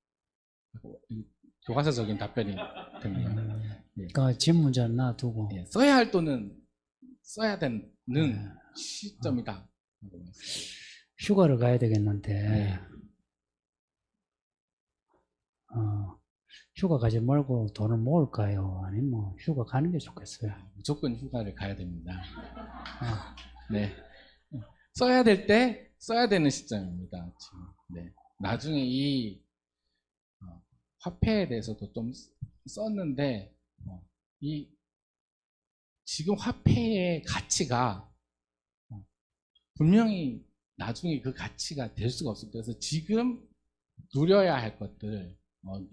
교과서적인 답변이 됩니다. 그러니까 집 문제는 놔두고 써야 할 돈은 써야 되는 시점이다. 휴가를 가야 되겠는데 휴가 가지 말고 돈을 모을까요? 아니면 휴가 가는 게 좋겠어요? 무조건 휴가를 가야 됩니다. 네. 써야 될 때 써야 되는 시점입니다. 지금. 네. 나중에 이 화폐에 대해서도 좀 썼는데 이 지금 화폐의 가치가 분명히 나중에 그 가치가 될 수가 없습니다. 그래서 지금 누려야 할 것들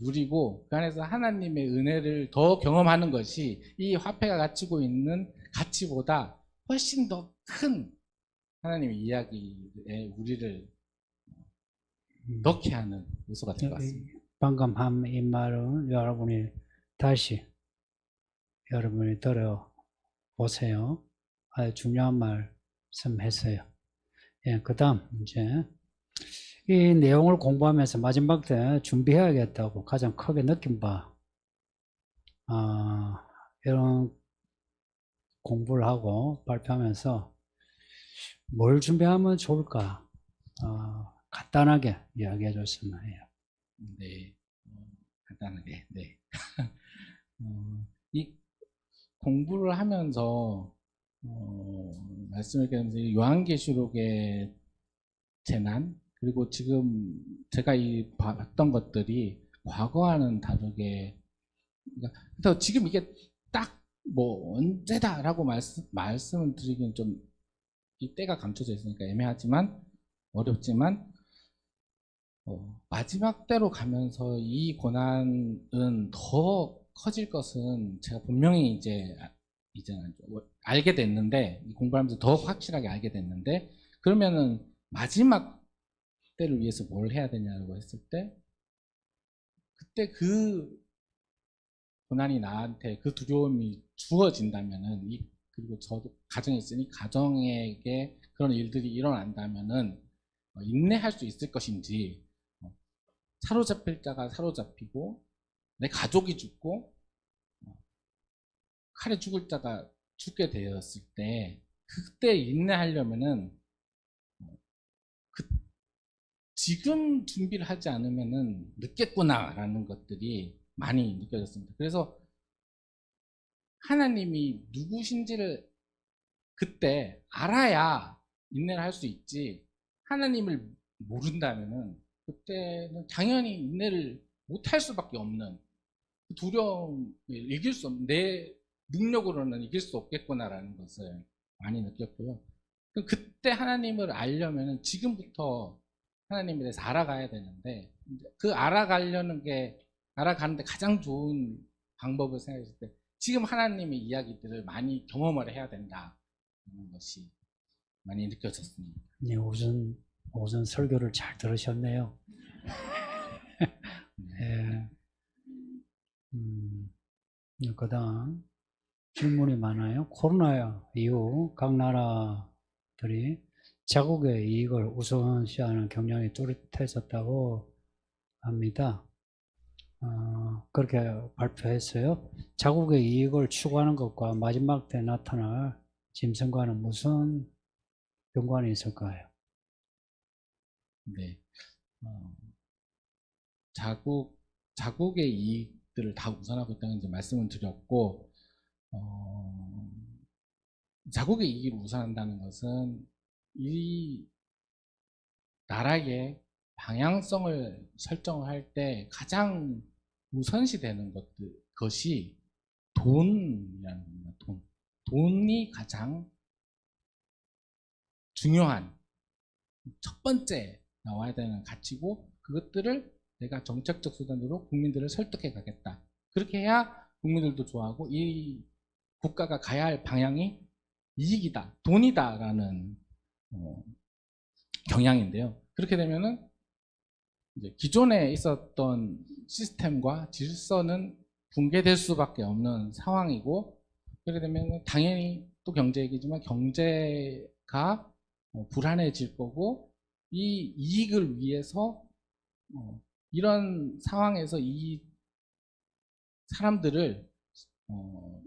누리고 그 안에서 하나님의 은혜를 더 경험하는 것이 이 화폐가 가지고 있는 가치보다 훨씬 더 큰 하나님의 이야기에 우리를 넣게 하는 요소가 될 것 같습니다. 방금 한 이 말은 여러분이 다시 여러분이 들어보세요. 아주 중요한 말씀 했어요. 그 다음 이제 이 내용을 공부하면서 마지막 때 준비해야겠다고 가장 크게 느낀 바 이런 공부를 하고 발표하면서 뭘 준비하면 좋을까 간단하게 이야기해 줬으면 해요. 네, 간단하게. 네. 이 공부를 하면서 말씀을 드리면서 요한계시록의 재난 그리고 지금 제가 봤던 것들이 과거와는 다르게 그러니까 그래서 지금 이게 딱 뭐 언제다라고 말씀을 드리기는 좀 이 때가 감춰져 있으니까 애매하지만 어렵지만 마지막 때로 가면서 이 고난은 더 커질 것은 제가 분명히 이제는 알게 됐는데 공부하면서 더 확실하게 알게 됐는데 그러면은 마지막 때를 위해서 뭘 해야 되냐고 했을 때 그때 그 고난이 나한테 그 두려움이 주어진다면은 그리고 저도 가정이 있으니 가정에게 그런 일들이 일어난다면은 인내할 수 있을 것인지 사로잡힐 자가 사로잡히고 내 가족이 죽고 칼에 죽을 자가 죽게 되었을 때 그때 인내하려면은 지금 준비를 하지 않으면은 늦겠구나라는 것들이 많이 느껴졌습니다. 그래서 하나님이 누구신지를 그때 알아야 인내를 할 수 있지 하나님을 모른다면은 그때는 당연히 인내를 못할 수밖에 없는 두려움을 이길 수 없는 내 능력으로는 이길 수 없겠구나라는 것을 많이 느꼈고요. 그때 하나님을 알려면은 지금부터 하나님에 대해서 알아가야 되는데 그 알아가는데 가장 좋은 방법을 생각했을 때 지금 하나님의 이야기들을 많이 경험을 해야 된다는 것이 많이 느껴졌습니다. 네, 오전 설교를 잘 들으셨네요. 예. 그다음 질문이 많아요. 코로나 이후 각 나라들이 자국의 이익을 우선시하는 경향이 뚜렷해졌다고 합니다. 그렇게 발표했어요. 자국의 이익을 추구하는 것과 마지막 때 나타날 짐승과는 무슨 연관이 있을까요? 네, 자국의 이익들을 다 우선하고 있다는 이제 말씀을 드렸고, 자국의 이익을 우선한다는 것은 이 나라의 방향성을 설정할 때 가장 우선시 되는 것이 돈이라는 겁니다. 돈이 가장 중요한 첫 번째 나와야 되는 가치고 그것들을 내가 정책적 수단으로 국민들을 설득해 가겠다. 그렇게 해야 국민들도 좋아하고 이 국가가 가야 할 방향이 이익이다, 돈이다라는 경향인데요. 그렇게 되면은 이제 기존에 있었던 시스템과 질서는 붕괴될 수밖에 없는 상황이고 그렇게 되면 당연히 또 경제 얘기지만 경제가 불안해질 거고 이 이익을 위해서 이런 상황에서 이 사람들을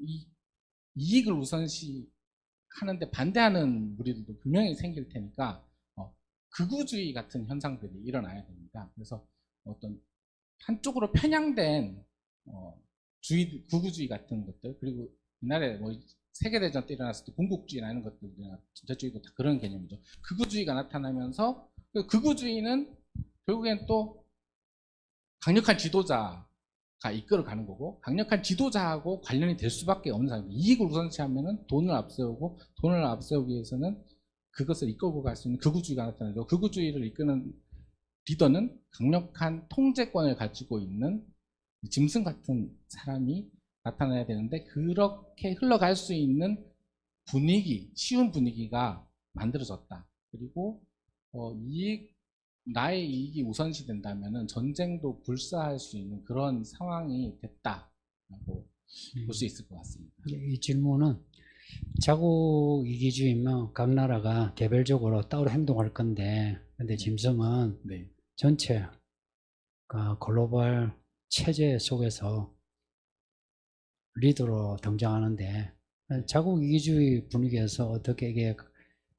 이 이익을 우선시 하는데 반대하는 무리들도 분명히 생길 테니까 극우주의 같은 현상들이 일어나야 됩니다. 그래서 어떤 한쪽으로 편향된 극우주의 같은 것들 그리고 옛날에 뭐 세계대전 때 일어났을 때 군국주의나 이런 것들이나 전체주의도 다 그런 개념이죠. 극우주의가 나타나면서 그 극우주의는 결국엔 또 강력한 지도자가 이끌어가는 거고 강력한 지도자하고 관련이 될 수밖에 없는 상황입니다. 이익을 우선시하면 돈을 앞세우고 돈을 앞세우기 위해서는 그것을 이끌고 갈 수 있는 극우주의가 나타나죠. 극우주의를 이끄는 리더는 강력한 통제권을 가지고 있는 짐승 같은 사람이 나타나야 되는데 그렇게 흘러갈 수 있는 분위기, 쉬운 분위기가 만들어졌다. 그리고 나의 이익이 우선시 된다면 전쟁도 불사할 수 있는 그런 상황이 됐다라고 볼 수 있을 것 같습니다. 이 질문은 자국 이기주의면 각 나라가 개별적으로 따로 행동할 건데 근데 짐승은 네. 전체 글로벌 체제 속에서 리더로 등장하는데 자국 이기주의 분위기에서 어떻게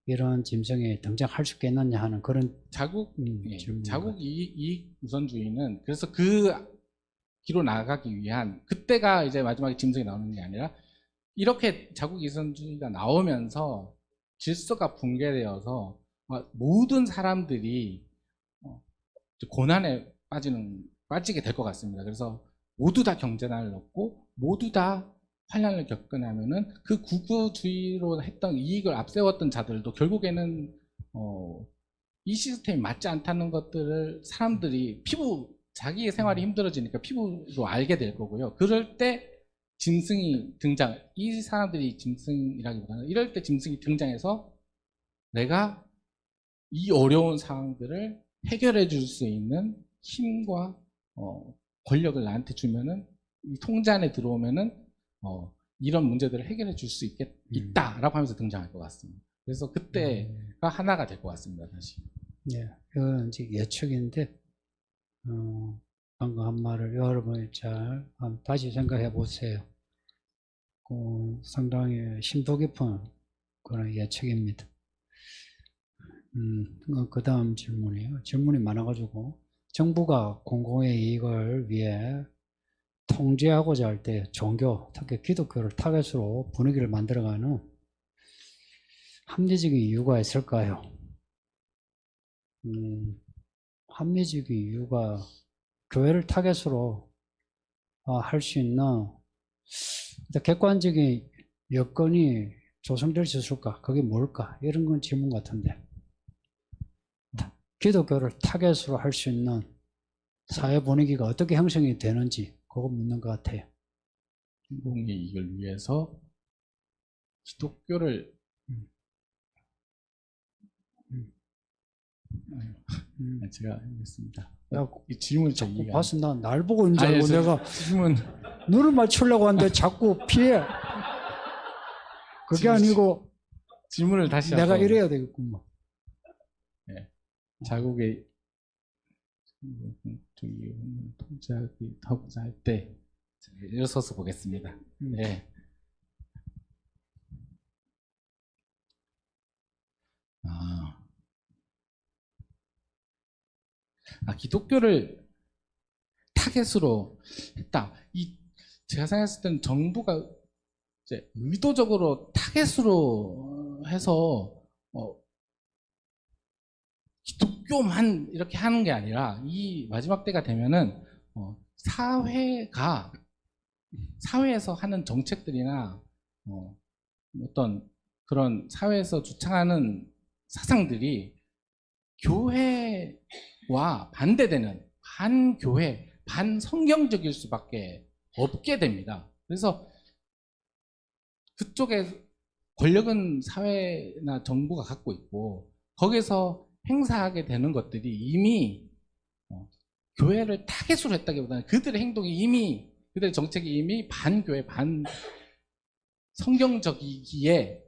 이런 짐승이 등장할 수 있겠느냐 하는 그런 자국 질문입니다. 이익 우선주의는 그래서 그 길로 나가기 위한 그때가 이제 마지막에 짐승이 나오는 게 아니라 이렇게 자국 이선주의가 나오면서 질서가 붕괴되어서 모든 사람들이 고난에 빠지게 될 것 같습니다. 그래서 모두 다 경제난을 얻고 모두 다 환란을 겪으냐면은 그 국부주의로 했던 이익을 앞세웠던 자들도 결국에는 이 시스템이 맞지 않다는 것들을 사람들이 자기의 생활이 힘들어지니까 피부로 알게 될 거고요. 그럴 때 짐승이 이 사람들이 짐승이라기보다는 이럴 때 짐승이 등장해서 내가 이 어려운 상황들을 해결해 줄 수 있는 힘과 권력을 나한테 주면은 이 통제 안에 들어오면은 이런 문제들을 해결해 줄 수 있다라고 하면서 등장할 것 같습니다. 그래서 그때가 하나가 될 것 같습니다. 다시. 예, 이건 이제 예측인데 방금 한 말을 여러분이 잘 다시 생각해 보세요. 상당히 심도 깊은 그런 예측입니다. 그 다음 질문이에요. 질문이 많아가지고 정부가 공공의 이익을 위해 통제하고자 할 때 종교, 특히 기독교를 타겟으로 분위기를 만들어가는 합리적인 이유가 있을까요? 합리적인 이유가 교회를 타겟으로 할 수 있는 객관적인 여건이 조성될 수 있을까? 그게 뭘까? 이런 건 질문 같은데. 기독교를 타겟으로 할 수 있는 사회 분위기가 어떻게 형성이 되는지 그거 묻는 것 같아요. 공공의 이익을 위해서 기독교를 제가 알겠습니다. 이 질문이 잘 이해가 봤어. 날 보고 있는 줄 알고 내가 질문 눈을 맞추려고 하는데 자꾸 피해. 그게 아니고 질문을 다시 내가 한번. 이래야 되겠구만. 네. 자국의 통제하고자 할 때 일어서서 보겠습니다. 네. 기독교를 타겟으로 했다. 제가 생각했을 때는 정부가 이제 의도적으로 타겟으로 해서 기독교만 이렇게 하는 게 아니라 이 마지막 때가 되면은 사회에서 하는 정책들이나 어떤 그런 사회에서 주창하는 사상들이 교회와 반대되는 반교회, 반성경적일 수밖에 없게 됩니다. 그래서 그쪽에 권력은 사회나 정부가 갖고 있고 거기서 행사하게 되는 것들이 이미 교회를 타겟으로 했다기보다는 그들의 행동이 그들의 정책이 이미 반교회, 반성경적이기에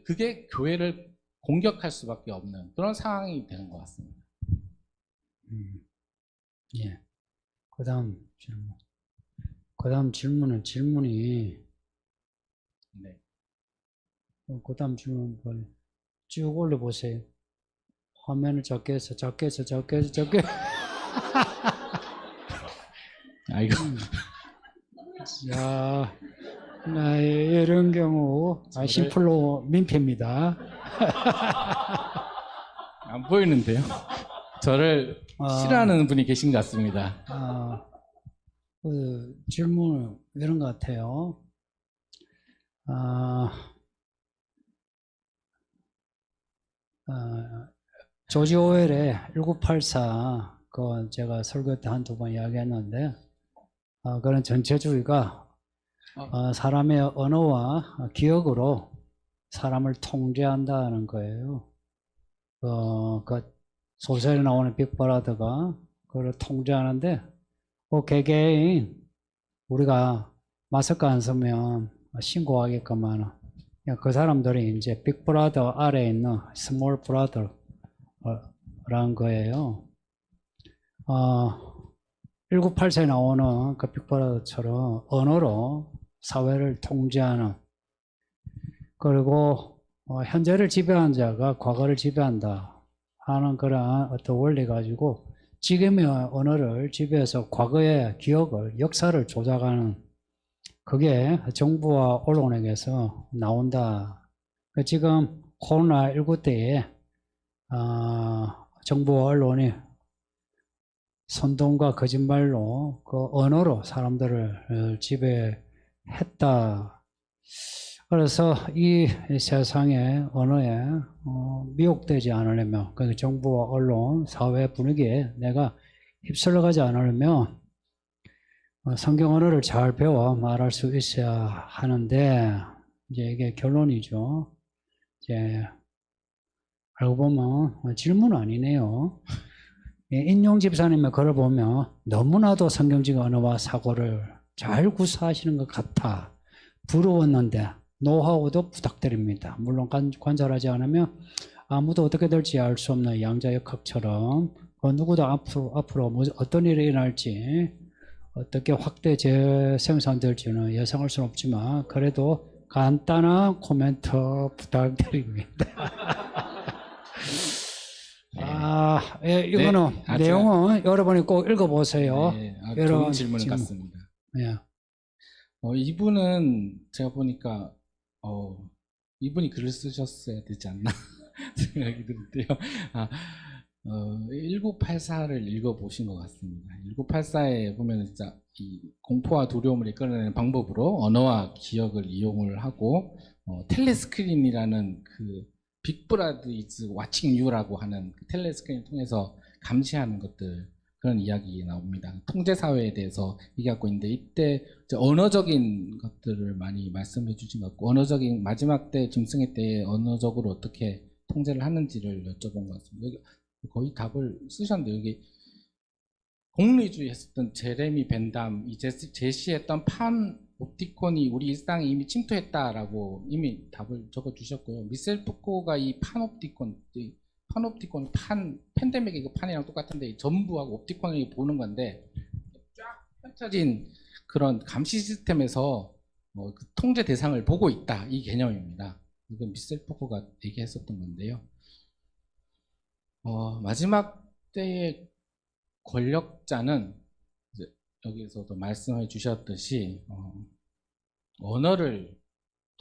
그게 교회를 공격할 수밖에 없는 그런 상황이 되는 것 같습니다. 예. 그 다음 질문. 그 다음 질문이 네. 그 다음 질문 쭉 올려보세요. 화면을 작게 해서 아이고. 자, 이런 경우 심플로 민폐입니다. 안 보이는데요. 저를 싫어하는 분이 계신 것 같습니다. 질문 이런 것 같아요. 조지 오웰의 1984 제가 설교 때 한두 번 이야기했는데 그런 전체주의가 사람의 언어와 기억으로 사람을 통제한다는 거예요. 그 소설에 나오는 빅브라더가 그걸 통제하는데 개개인 우리가 마스크 안 쓰면 신고하게끔 하는 그 사람들이 이제 빅브라더 아래에 있는 스몰 브라더라는 거예요. 1984에 나오는 그 빅브라더처럼 언어로 사회를 통제하는, 그리고 현재를 지배한 자가 과거를 지배한다 하는 그런 어떤 원리 가지고 지금의 언어를 지배해서 과거의 기억을, 역사를 조작하는 그게 정부와 언론에게서 나온다. 지금 코로나19 때에 정부와 언론이 선동과 거짓말로 그 언어로 사람들을 지배했다. 그래서 이 세상의 언어에 미혹되지 않으려면, 그 정부와 언론, 사회 분위기에 내가 휩쓸려 가지 않으려면 성경 언어를 잘 배워 말할 수 있어야 하는데, 이제 이게 결론이죠. 이제 알고 보면 질문 아니네요. 인용 집사님의 글을 보면 너무나도 성경적 언어와 사고를 잘 구사하시는 것 같아. 부러웠는데 노하우도 부탁드립니다. 물론 관찰하지 않으면 아무도 어떻게 될지 알 수 없는 양자역학처럼 누구도 앞으로 어떤 일이 일어날지, 어떻게 확대 재생산될지는 예상할 수는 없지만 그래도 간단한 코멘트 부탁드립니다. 이거는 네, 내용은 여러분이 꼭 읽어보세요. 네, 여러 좋은 질문 질문. 같습니다. 예. 이분은 제가 보니까 이분이 글을 쓰셨어야 되지 않나 생각이 드는데요. 1984를 읽어보신 것 같습니다. 1984에 보면 진짜 이 공포와 두려움을 이끌어내는 방법으로 언어와 기억을 이용을 하고 텔레스크린이라는 그 빅브라드 이즈 와칭 유라고 하는 그 텔레스크린을 통해서 감시하는 것들, 그런 이야기 나옵니다. 통제사회에 대해서 얘기하고 있는데, 이때 언어적인 것들을 많이 말씀해 주신 것 같고, 언어적인 마지막 때 짐승의 때에 언어적으로 어떻게 통제를 하는지를 여쭤본 것 같습니다. 여기 거의 답을 쓰셨는데, 여기 공리주의 했었던 제레미 벤담이 제시했던 판옵티콘이 우리 일상에 이미 침투했다라고 이미 답을 적어 주셨고요. 미셀 푸코가 이 판옵티콘, 팬데믹의 그 판이랑 똑같은데 전부하고 옵티콘을 보는 건데, 쫙 펼쳐진 그런 감시 시스템에서 그 통제 대상을 보고 있다, 이 개념입니다. 이건 미셀 푸코가 얘기했었던 건데요. 마지막 때의 권력자는 이제 여기서도 말씀해 주셨듯이 언어를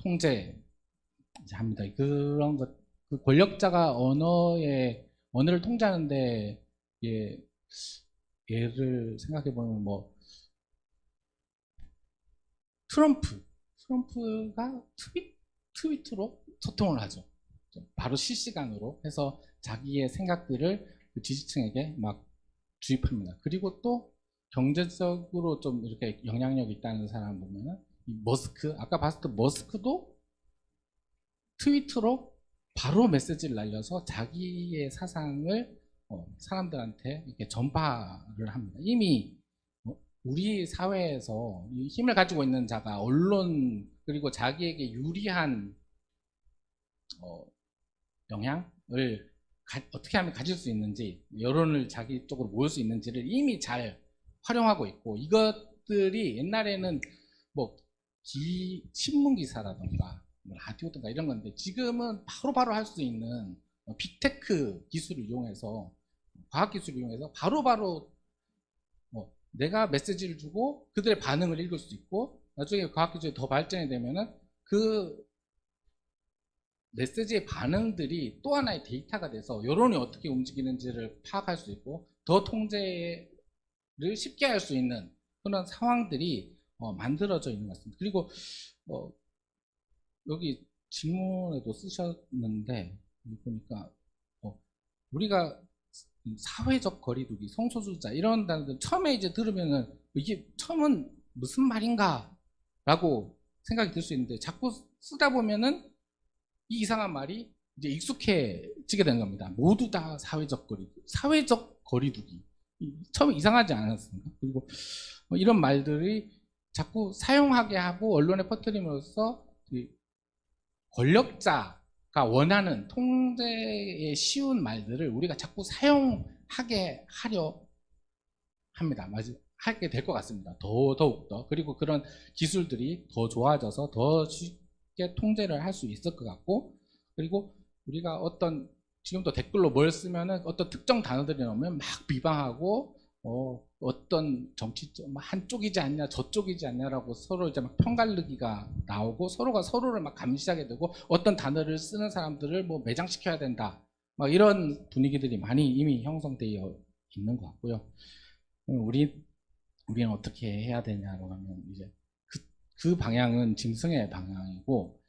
통제합니다. 그런 것, 그 권력자가 언어를 통제하는데, 예를 생각해 보면 트럼프가 트위터로 소통을 하죠. 바로 실시간으로 해서 자기의 생각들을 그 지지층에게 막 주입합니다. 그리고 또 경제적으로 좀 이렇게 영향력이 있다는 사람 보면은 이 머스크, 아까 봤을 때 머스크도 트위터로 바로 메시지를 날려서 자기의 사상을 사람들한테 이렇게 전파를 합니다. 이미 우리 사회에서 이 힘을 가지고 있는 자가 언론, 그리고 자기에게 유리한 영향을 어떻게 하면 가질 수 있는지, 여론을 자기 쪽으로 모을 수 있는지를 이미 잘 활용하고 있고, 이것들이 옛날에는 신문 기사라던가 라디오든가 이런 건데, 지금은 바로바로 할 수 있는 빅테크 기술을 이용해서, 과학 기술을 이용해서 바로바로 내가 메시지를 주고 그들의 반응을 읽을 수 있고, 나중에 과학 기술이 더 발전이 되면은 그 메시지의 반응들이 또 하나의 데이터가 돼서 여론이 어떻게 움직이는지를 파악할 수 있고, 더 통제를 쉽게 할 수 있는 그런 상황들이 만들어져 있는 것 같습니다. 그리고 여기 질문에도 쓰셨는데 보니까 우리가 사회적 거리두기, 성소수자 이런 단어들 처음에 이제 들으면은 이게 처음은 무슨 말인가 라고 생각이 들 수 있는데, 자꾸 쓰다 보면은 이 이상한 말이 이제 익숙해지게 되는 겁니다. 모두 다 사회적 거리두기. 처음에 이상하지 않았습니까? 그리고 이런 말들이 자꾸 사용하게 하고 언론에 퍼뜨림으로써 권력자가 원하는 통제에 쉬운 말들을 우리가 자꾸 사용하게 하려 합니다. 하게 될 것 같습니다. 더욱더. 그리고 그런 기술들이 더 좋아져서 더 쉽게 통제를 할 수 있을 것 같고, 그리고 우리가 지금도 댓글로 뭘 쓰면은 어떤 특정 단어들이 나오면 막 비방하고 어떤 정치적 한쪽이지 않냐 저쪽이지 않냐라고 서로 이제 막 편가르기가 나오고 서로가 서로를 막 감시하게 되고 어떤 단어를 쓰는 사람들을 뭐 매장시켜야 된다 막 이런 분위기들이 많이 이미 형성되어 있는 것 같고요. 우리는 어떻게 해야 되냐로 하면 이제 그 방향은 짐승의 방향이고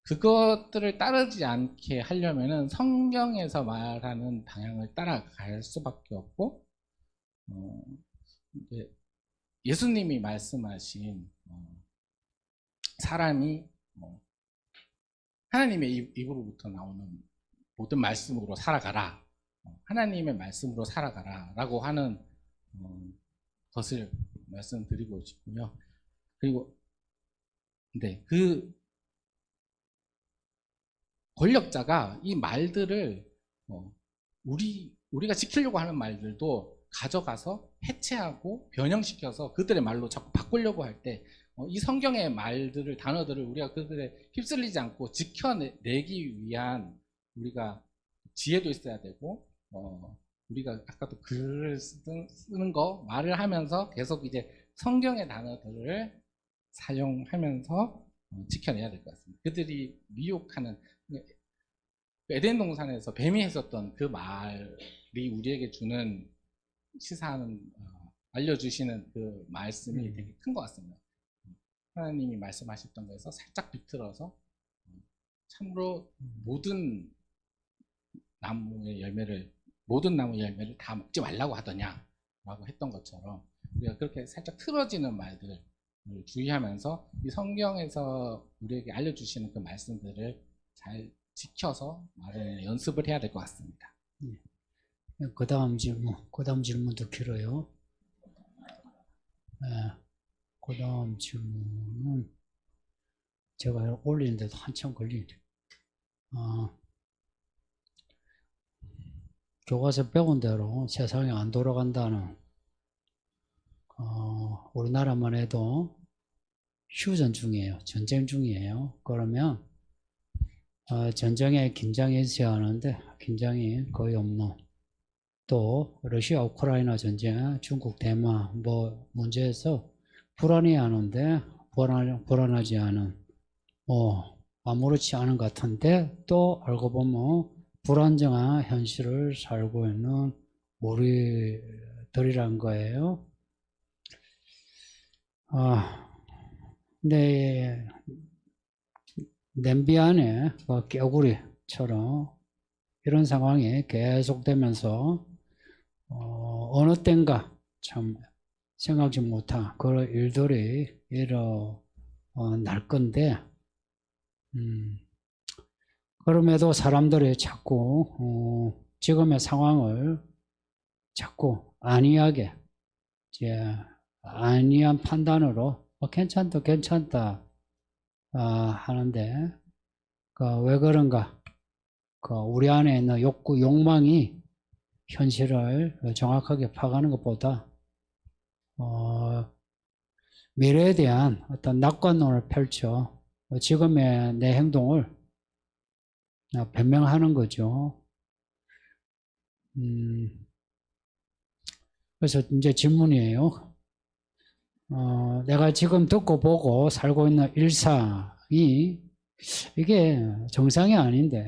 그것들을 따르지 않게 하려면은 성경에서 말하는 방향을 따라갈 수밖에 없고 이제 예수님이 말씀하신 사람이 하나님의 입으로부터 나오는 모든 말씀으로 살아가라, 하나님의 말씀으로 살아가라 라고 하는 것을 말씀드리고 싶고요. 그리고 네, 그 권력자가 이 말들을 우리가 지키려고 하는 말들도 가져가서 해체하고 변형시켜서 그들의 말로 자꾸 바꾸려고 할 때 이 성경의 말들을 단어들을 우리가 그들에 휩쓸리지 않고 지켜내기 위한 우리가 지혜도 있어야 되고 우리가 아까도 글을 쓰는 거 말을 하면서 계속 이제 성경의 단어들을 사용하면서 지켜내야 될 것 같습니다. 그들이 미혹하는 에덴 동산에서 뱀이 했었던 그 말이 우리에게 주는 시사하는 알려주시는 그 말씀이 되게 큰 것 같습니다. 하나님이 말씀하셨던 거에서 살짝 비틀어서 참으로 모든 나무 열매를 다 먹지 말라고 하더냐라고 했던 것처럼 우리가 그렇게 살짝 틀어지는 말들을 주의하면서 이 성경에서 우리에게 알려주시는 그 말씀들을 잘 지켜서 말을 연습을 해야 될 것 같습니다. 그 다음 질문도 길어요. 그 다음 질문은 제가 올리는데도 한참 걸리네. 교과서 배운 대로 세상이 안 돌아간다는 우리나라만 해도 휴전 중이에요. 전쟁 중이에요. 그러면 전쟁에 긴장이 있어야 하는데 긴장이 거의 없는, 또 러시아 우크라이나 전쟁, 중국 대마 뭐 문제에서 불안해하는데 불안하지 않은, 아무렇지 않은 것 같은데 또 알고 보면 불안정한 현실을 살고 있는 우리들이란 거예요. 근데 냄비 안에 깨구리처럼 이런 상황이 계속되면서 어느 땐가 참 생각지 못한 그런 일들이 일어날 건데, 그럼에도 사람들이 자꾸 지금의 상황을 자꾸 안이하게, 안이한 판단으로 괜찮다 하는데, 왜 그런가? 우리 안에 있는 욕망이 현실을 정확하게 파악하는 것보다 미래에 대한 어떤 낙관론을 펼쳐 지금의 내 행동을 변명하는 거죠. 그래서 이제 질문이에요. 내가 지금 듣고 보고 살고 있는 일상이 이게 정상이 아닌데,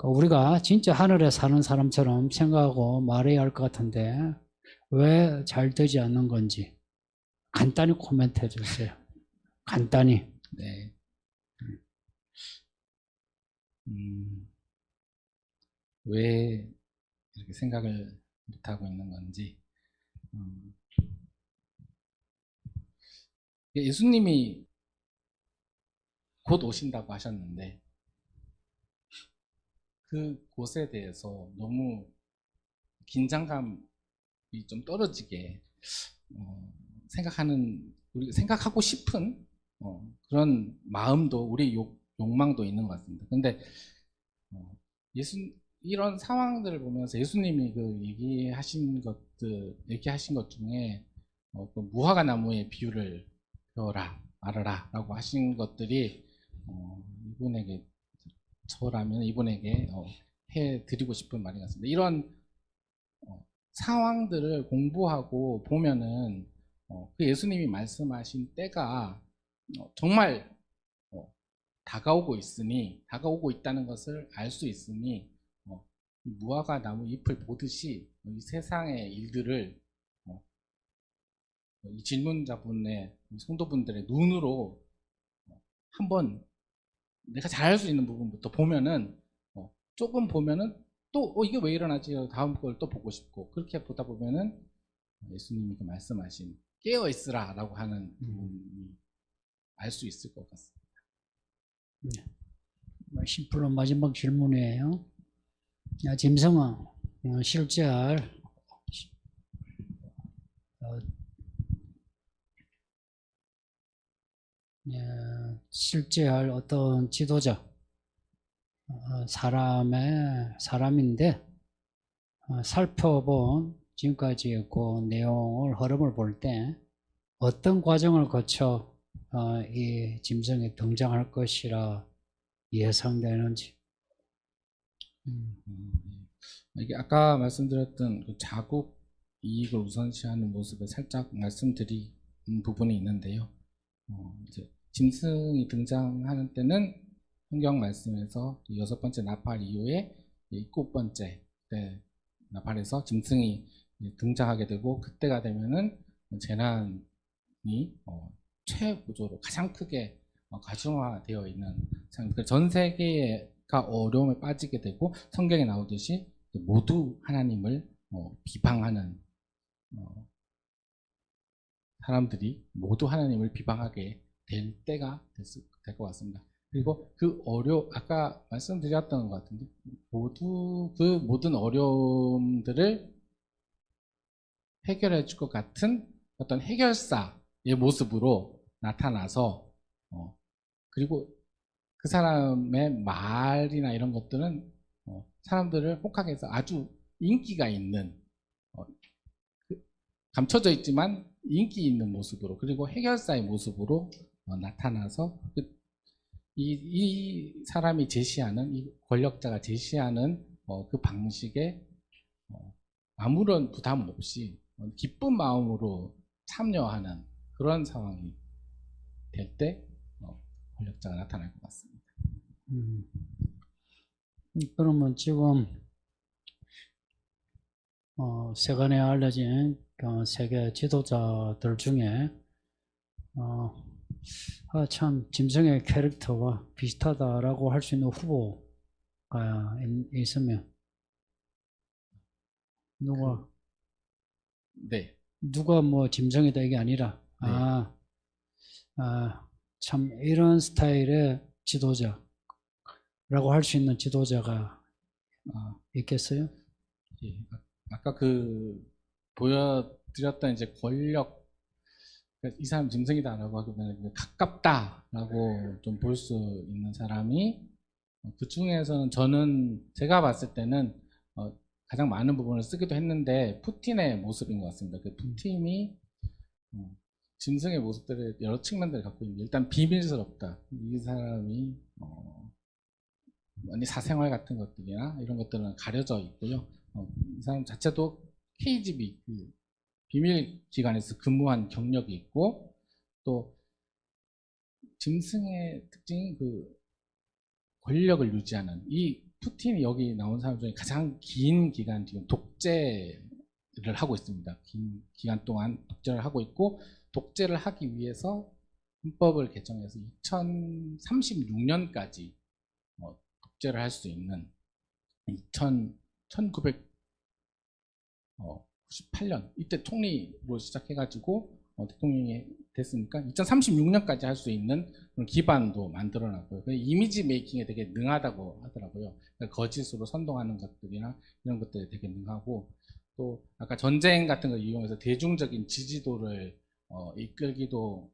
우리가 진짜 하늘에 사는 사람처럼 생각하고 말해야 할 것 같은데 왜 잘 되지 않는 건지 간단히 코멘트 해주세요. 간단히. 네. 왜 이렇게 생각을 못하고 있는 건지. 예수님이 곧 오신다고 하셨는데 그 곳에 대해서 너무 긴장감이 좀 떨어지게 우리가 생각하고 싶은 그런 마음도, 우리 욕망도 있는 것 같습니다. 근데 이런 상황들을 보면서 예수님이 그 얘기하신 것 중에 그 무화과 나무의 비유를 배워라 말아라 라고 하신 것들이 이분에게, 저라면 이분에게 해드리고 싶은 말인 것 같습니다. 이런 상황들을 공부하고 보면은 그 예수님이 말씀하신 때가 정말 다가오고 있다는 것을 알 수 있으니 무화과 나무 잎을 보듯이 이 세상의 일들을 이 질문자분의 성도분들의 눈으로 한번 내가 잘할 수 있는 부분부터 보면은 조금 보면은 또 이게 왜 일어나지? 다음 걸 또 보고 싶고 그렇게 보다 보면은 예수님이 그 말씀하신 깨어 있으라 라고 하는 부분이 알 수 있을 것 같습니다. 10% 마지막 질문이에요. 짐승아, 실제 할 어떤 지도자, 사람인데, 살펴본 지금까지의 그 내용을, 흐름을 볼 때, 어떤 과정을 거쳐 이 짐승이 등장할 것이라 예상되는지. 이게 아까 말씀드렸던 그 자국 이익을 우선시하는 모습을 살짝 말씀드린 부분이 있는데요. 이제 짐승이 등장하는 때는 성경 말씀에서 6번째 나팔 이후에 7번째 때 나팔에서 짐승이 등장하게 되고 그때가 되면은 재난이 최고조로 가장 크게 가중화되어 있는 전 세계가 어려움에 빠지게 되고 성경에 나오듯이 모두 하나님을 비방하는 사람들이 모두 하나님을 비방하게 될 때가 될 것 같습니다. 그리고 아까 말씀드렸던 것 같은데, 그 모든 어려움들을 해결해 줄 것 같은 어떤 해결사의 모습으로 나타나서, 그리고 그 사람의 말이나 이런 것들은 사람들을 혹하게 해서 아주 인기가 있는, 감춰져 있지만 인기 있는 모습으로, 그리고 해결사의 모습으로 나타나서 이 사람이 제시하는, 이 권력자가 제시하는 그 방식에 아무런 부담 없이 기쁜 마음으로 참여하는 그런 상황이 될 때 권력자가 나타날 것 같습니다. 그러면 지금 세간에 알려진 세계 지도자들 중에 참 짐승의 캐릭터와 비슷하다라고 할 수 있는 후보가 있으면 네. 누가 뭐 짐승이다 이게 아니라 네. 참 이런 스타일의 지도자라고 할 수 있는 지도자가 있겠어요? 예. 아까 보여드렸던 이제 권력, 이 사람 짐승이다라고 하면 가깝다라고 좀 볼 수 있는 사람이, 그 중에서는 제가 봤을 때는 가장 많은 부분을 쓰기도 했는데 푸틴의 모습인 것 같습니다. 그 푸틴이 짐승의 모습들을 여러 측면들을 갖고 있는데, 일단 비밀스럽다. 이 사람이 사생활 같은 것들이나 이런 것들은 가려져 있고요. 이 사람 자체도 KGB 비밀 기관에서 근무한 경력이 있고, 또 짐승의 특징이 권력을 유지하는, 이 푸틴이 여기 나온 사람 중에 가장 긴 기간 지금 독재를 하고 있습니다. 긴 기간 동안 독재를 하고 있고, 독재를 하기 위해서 헌법을 개정해서 2036년까지 독재를 할 수 있는 1998년 이때 총리로 시작해가지고 대통령이 됐으니까 2036년까지 할 수 있는 그런 기반도 만들어놨고요. 이미지 메이킹에 되게 능하다고 하더라고요. 그러니까 거짓으로 선동하는 것들이나 이런 것들에 되게 능하고, 또 아까 전쟁 같은 걸 이용해서 대중적인 지지도를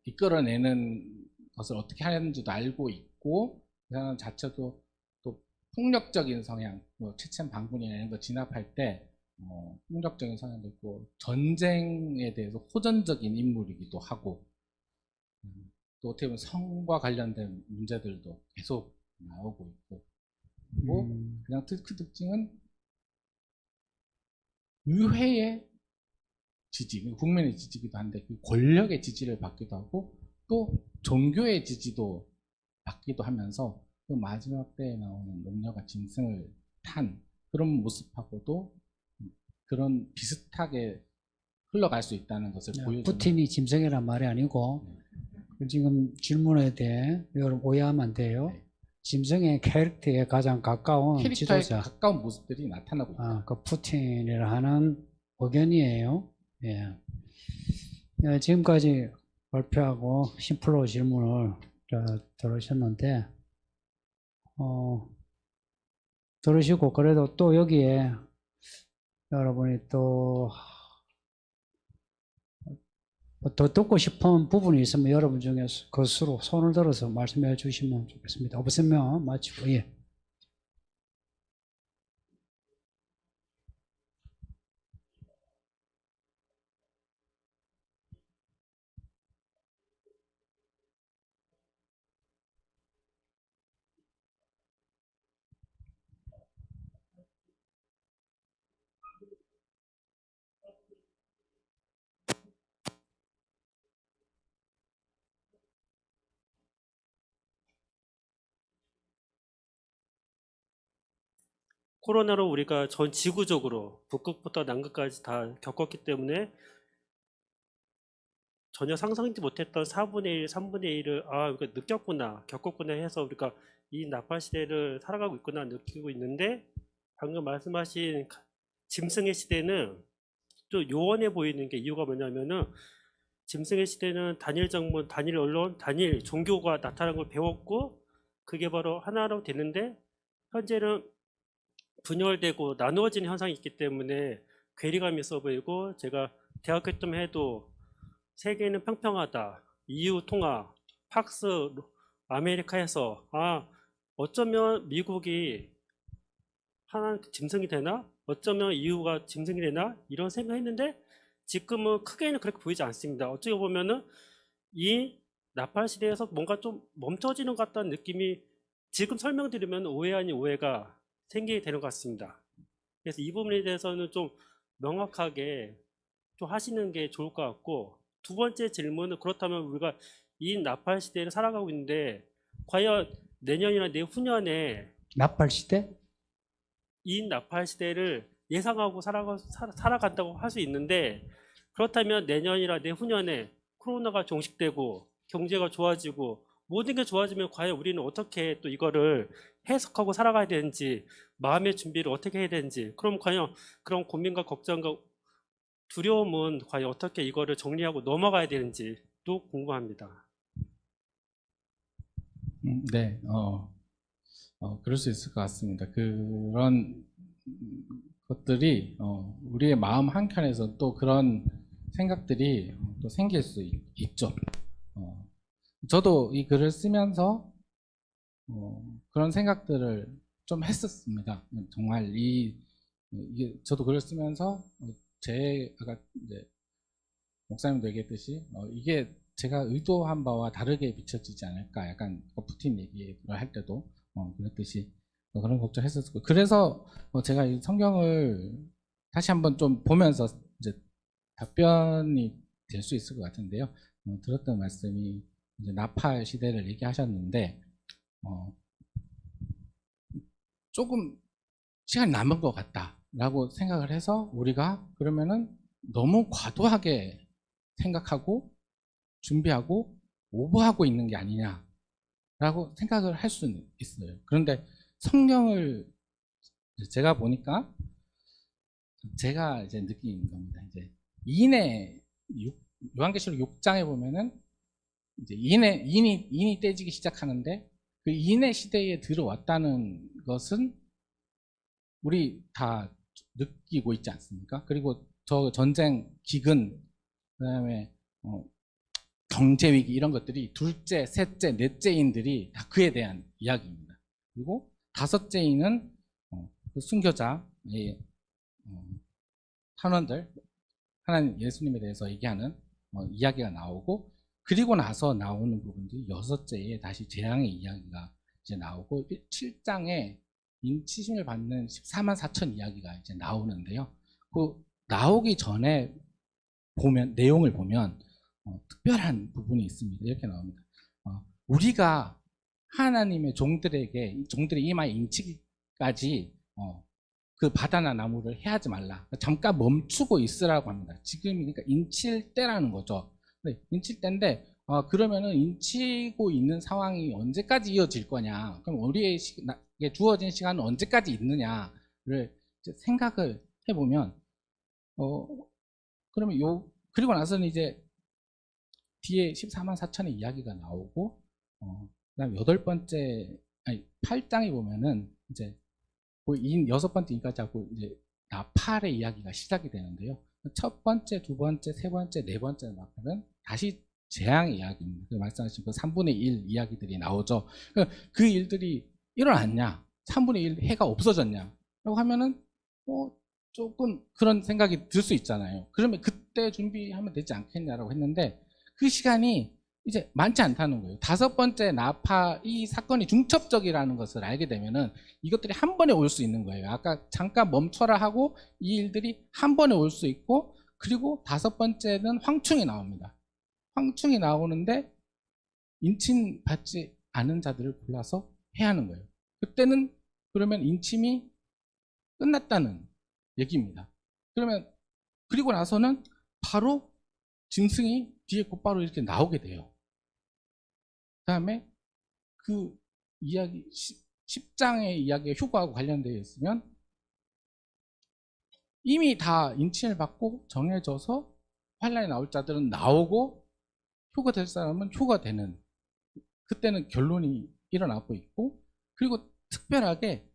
이끌어내는 것을 어떻게 하는지도 알고 있고, 그 사람 자체도 또 폭력적인 성향, 체첸 반군이나 이런 거 진압할 때 폭력적인 성향도 있고, 전쟁에 대해서 호전적인 인물이기도 하고, 또 어떻게 보면 성과 관련된 문제들도 계속 나오고 있고, 그리고 그냥 그 특징은 의회의 지지, 국민의 지지기도 한데 그 권력의 지지를 받기도 하고 또 종교의 지지도 받기도 하면서 그 마지막 때에 나오는 농녀가 짐승을 탄 그런 모습하고도 그런 비슷하게 흘러갈 수 있다는 것을 보여주는. 푸틴이 짐승이란 말이 아니고 지금 질문에 대해 여러분 오해하면 안 돼요. 네. 짐승의 캐릭터에 가장 가까운 캐릭터에 지도자, 가까운 모습들이 나타나고 있다. 그 푸틴이라 하는 의견이에요. 예. 예, 지금까지 발표하고 심플로 질문을 들으셨는데, 들으시고 그래도 또 여기에 여러분이 또 더 듣고 싶은 부분이 있으면 여러분 중에서 그수로 손을 들어서 말씀해 주시면 좋겠습니다. 없으면 마치고, 예. 코로나로 우리가 전 지구적으로 북극부터 남극까지 다 겪었기 때문에 전혀 상상하지 못했던 4분의 1, 3분의 1을 우리가 느꼈구나, 겪었구나 해서 우리가 이 나팔 시대를 살아가고 있구나 느끼고 있는데, 방금 말씀하신 짐승의 시대는 좀 요원해 보이는 게 이유가 뭐냐면은, 짐승의 시대는 단일 정문, 단일 언론, 단일 종교가 나타난 걸 배웠고 그게 바로 하나로 되는데, 현재는 분열되고 나누어지는 현상이 있기 때문에 괴리감이 있어 보이고, 제가 대학교 때만 해도 세계는 평평하다, EU 통합, 팍스 아메리카에서 어쩌면 미국이 하나 짐승이 되나? 어쩌면 EU가 짐승이 되나? 이런 생각했는데 지금은 크게는 그렇게 보이지 않습니다. 어떻게 보면은 이 나팔 시대에서 뭔가 좀 멈춰지는 것 같다는 느낌이 지금 설명드리면 오해 아닌 오해가 생기게 되는 것 같습니다. 그래서 이 부분에 대해서는 좀 명확하게 좀 하시는 게 좋을 것 같고, 두 번째 질문은, 그렇다면 우리가 이 나팔 시대를 살아가고 있는데 과연 내년이나 내후년에 나팔 시대? 이 나팔 시대를 예상하고 살아간다고 할 수 있는데, 그렇다면 내년이나 내후년에 코로나가 종식되고 경제가 좋아지고 모든 게 좋아지면 과연 우리는 어떻게 또 이거를 해석하고 살아가야 되는지, 마음의 준비를 어떻게 해야 되는지, 그럼 과연 그런 고민과 걱정과 두려움은 과연 어떻게 이거를 정리하고 넘어가야 되는지도 궁금합니다. 네, 그럴 수 있을 것 같습니다. 그런 것들이 우리의 마음 한켠에서 또 그런 생각들이 또 생길 수 있죠. 저도 이 글을 쓰면서 그런 생각들을 좀 했었습니다. 정말 이게 저도 글을 쓰면서 아까 이제 목사님도 얘기했듯이 이게 제가 의도한 바와 다르게 비춰지지 않을까, 약간 푸틴 얘기를 할 때도 그랬듯이 그런 걱정했었고, 그래서 제가 이 성경을 다시 한번 좀 보면서 이제 답변이 될 수 있을 것 같은데요. 들었던 말씀이 이제 나팔 시대를 얘기하셨는데 조금 시간이 남은 것 같다라고 생각을 해서 우리가 그러면은 너무 과도하게 생각하고 준비하고 오버하고 있는 게 아니냐라고 생각을 할 수는 있어요. 그런데 성경을 제가 보니까 제가 이제 느낀 겁니다. 이제 요한계시록 6장에 보면은 이제 인이 떼지기 시작하는데, 그 인의 시대에 들어왔다는 것은 우리 다 느끼고 있지 않습니까? 그리고 저 전쟁, 기근, 그다음에 경제 위기, 이런 것들이 둘째, 셋째, 넷째인들이 다 그에 대한 이야기입니다. 그리고 다섯째인은 그 순교자의 탄원들, 하나님 예수님에 대해서 얘기하는 이야기가 나오고, 그리고 나서 나오는 부분들이 여섯째에 다시 재앙의 이야기가 이제 나오고, 7장에 인치심을 받는 14만 4천 이야기가 이제 나오는데요. 그 나오기 전에 보면 내용을 보면 특별한 부분이 있습니다. 이렇게 나옵니다. 우리가 하나님의 종들에게 종들의 이마에 인치기까지 그 바다나 나무를 해하지 말라. 잠깐 멈추고 있으라고 합니다. 지금 그러니까 인칠 때라는 거죠. 네, 인칠 때인데 그러면은 인치고 있는 상황이 언제까지 이어질 거냐? 그럼 우리에게 주어진 시간은 언제까지 있느냐를 이제 생각을 해보면 그러면 그리고 나서는 이제 뒤에 14만 4천의 이야기가 나오고 그다음 8장에 보면은 이제 여섯 번째 인까지 하고 이제 나팔의 이야기가 시작이 되는데요. 첫 번째, 두 번째, 세 번째, 네 번째 나팔은 다시 재앙의 이야기입니다. 그 말씀하신 그 3분의 1 이야기들이 나오죠. 그 일들이 일어났냐? 3분의 1 해가 없어졌냐? 라고 하면은 조금 그런 생각이 들 수 있잖아요. 그러면 그때 준비하면 되지 않겠냐라고 했는데 그 시간이 이제 많지 않다는 거예요. 다섯 번째 나파 이 사건이 중첩적이라는 것을 알게 되면은 이것들이 한 번에 올 수 있는 거예요. 아까 잠깐 멈춰라 하고 이 일들이 한 번에 올 수 있고, 그리고 다섯 번째는 황충이 나옵니다. 황충이 나오는데 인침 받지 않은 자들을 골라서 해야 하는 거예요. 그때는 그러면 인침이 끝났다는 얘기입니다. 그리고 나서는 바로 짐승이 뒤에 곧바로 이렇게 나오게 돼요. 그 다음에 그 이야기 10장의 이야기가 휴거하고 관련되어 있으면 이미 다 인침을 받고 정해져서 환란에 나올 자들은 나오고 휴거될 사람은 휴거되는, 그때는 결론이 일어나고 있고, 그리고 특별하게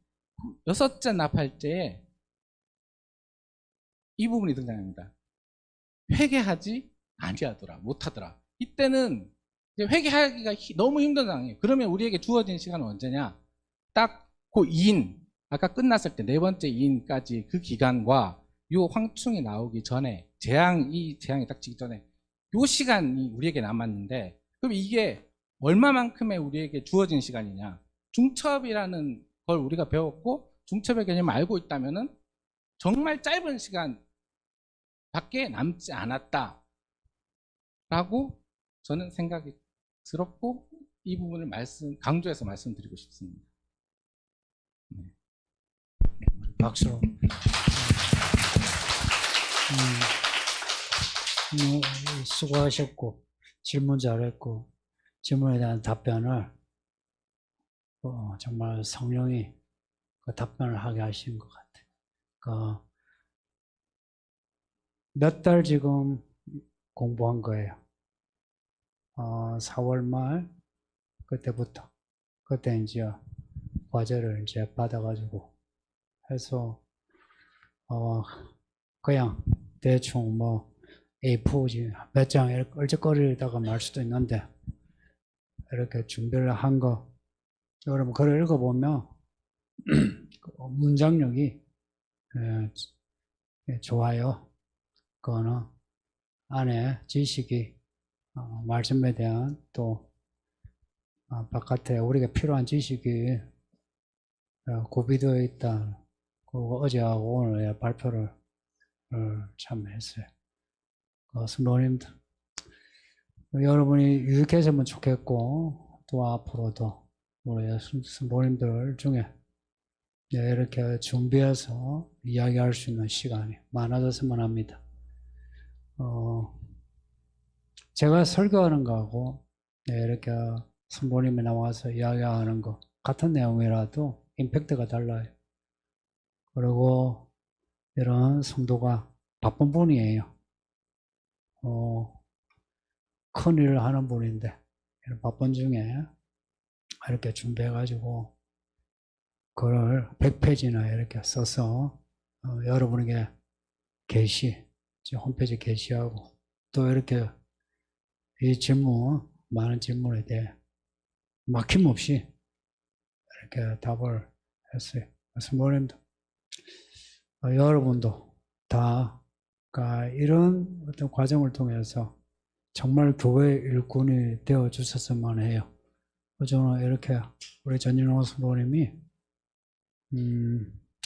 여섯째 나팔째에 이 부분이 등장합니다. 회개하지 아니하더라, 못하더라. 이때는 회개하기가 너무 힘든 상황이에요. 그러면 우리에게 주어진 시간은 언제냐? 딱 그 2인, 아까 끝났을 때 네 번째 2인까지 그 기간과 요 황충이 나오기 전에, 이 재앙이 닥치기 전에 요 시간이 우리에게 남았는데, 그럼 이게 얼마만큼의 우리에게 주어진 시간이냐? 중첩이라는 걸 우리가 배웠고 중첩의 개념을 알고 있다면은 정말 짧은 시간 밖에 남지 않았다 라고 저는 생각이 들었고, 이 부분을 강조해서 말씀드리고 싶습니다. 네. 박수. 수고하셨고, 질문 잘했고, 질문에 대한 답변을 정말 성령이 그 답변을 하게 하신 것 같아요. 몇 달 지금 공부한 거예요. 4월 말 그때부터, 그때 이제 과제를 이제 받아가지고 해서 그냥 대충 A4지 몇 장 이렇게 얼쩍거리다가 말 수도 있는데 이렇게 준비를 한 거, 여러분 글을 읽어보면 문장력이 좋아요. 그거는 안에 지식이 말씀에 대한 또 바깥에 우리가 필요한 지식이 구비되어 있다. 그리고 어제하고 오늘 발표를 참 했어요. 성도님들, 여러분이 유익했으면 좋겠고, 또 앞으로도 우리 성도님들 중에 이렇게 준비해서 이야기할 수 있는 시간이 많아졌으면 합니다. 제가 설교하는 거하고 이렇게 성도님이 나와서 이야기하는 거 같은 내용이라도 임팩트가 달라요. 그리고 이런 성도가 바쁜 분이에요. 큰 일을 하는 분인데 이런 바쁜 중에 이렇게 준비해가지고 그걸 100페이지나 이렇게 써서 여러분에게 홈페이지 게시하고, 또 이렇게 이 많은 질문에 대해 막힘없이 이렇게 답을 했어요. 성도님도, 여러분도 다 이런 어떤 과정을 통해서 정말 교회 일꾼이 되어 주셨으면 해요. 저는 이렇게 우리 전진호 성도님이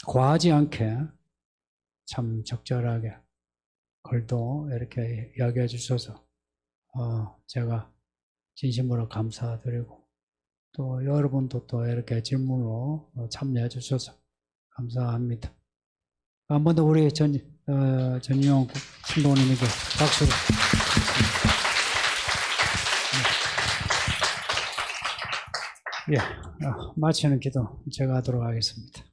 과하지 않게 참 적절하게 글도 이렇게 이야기해 주셔서 제가 진심으로 감사드리고 또 여러분도 또 이렇게 질문으로 참여해 주셔서 감사합니다. 한 번 더 우리 전용 신도님에게 박수를. 예, 마치는 기도 제가 하도록 하겠습니다.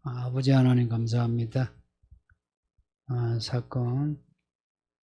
아버지 하나님 감사합니다. 사건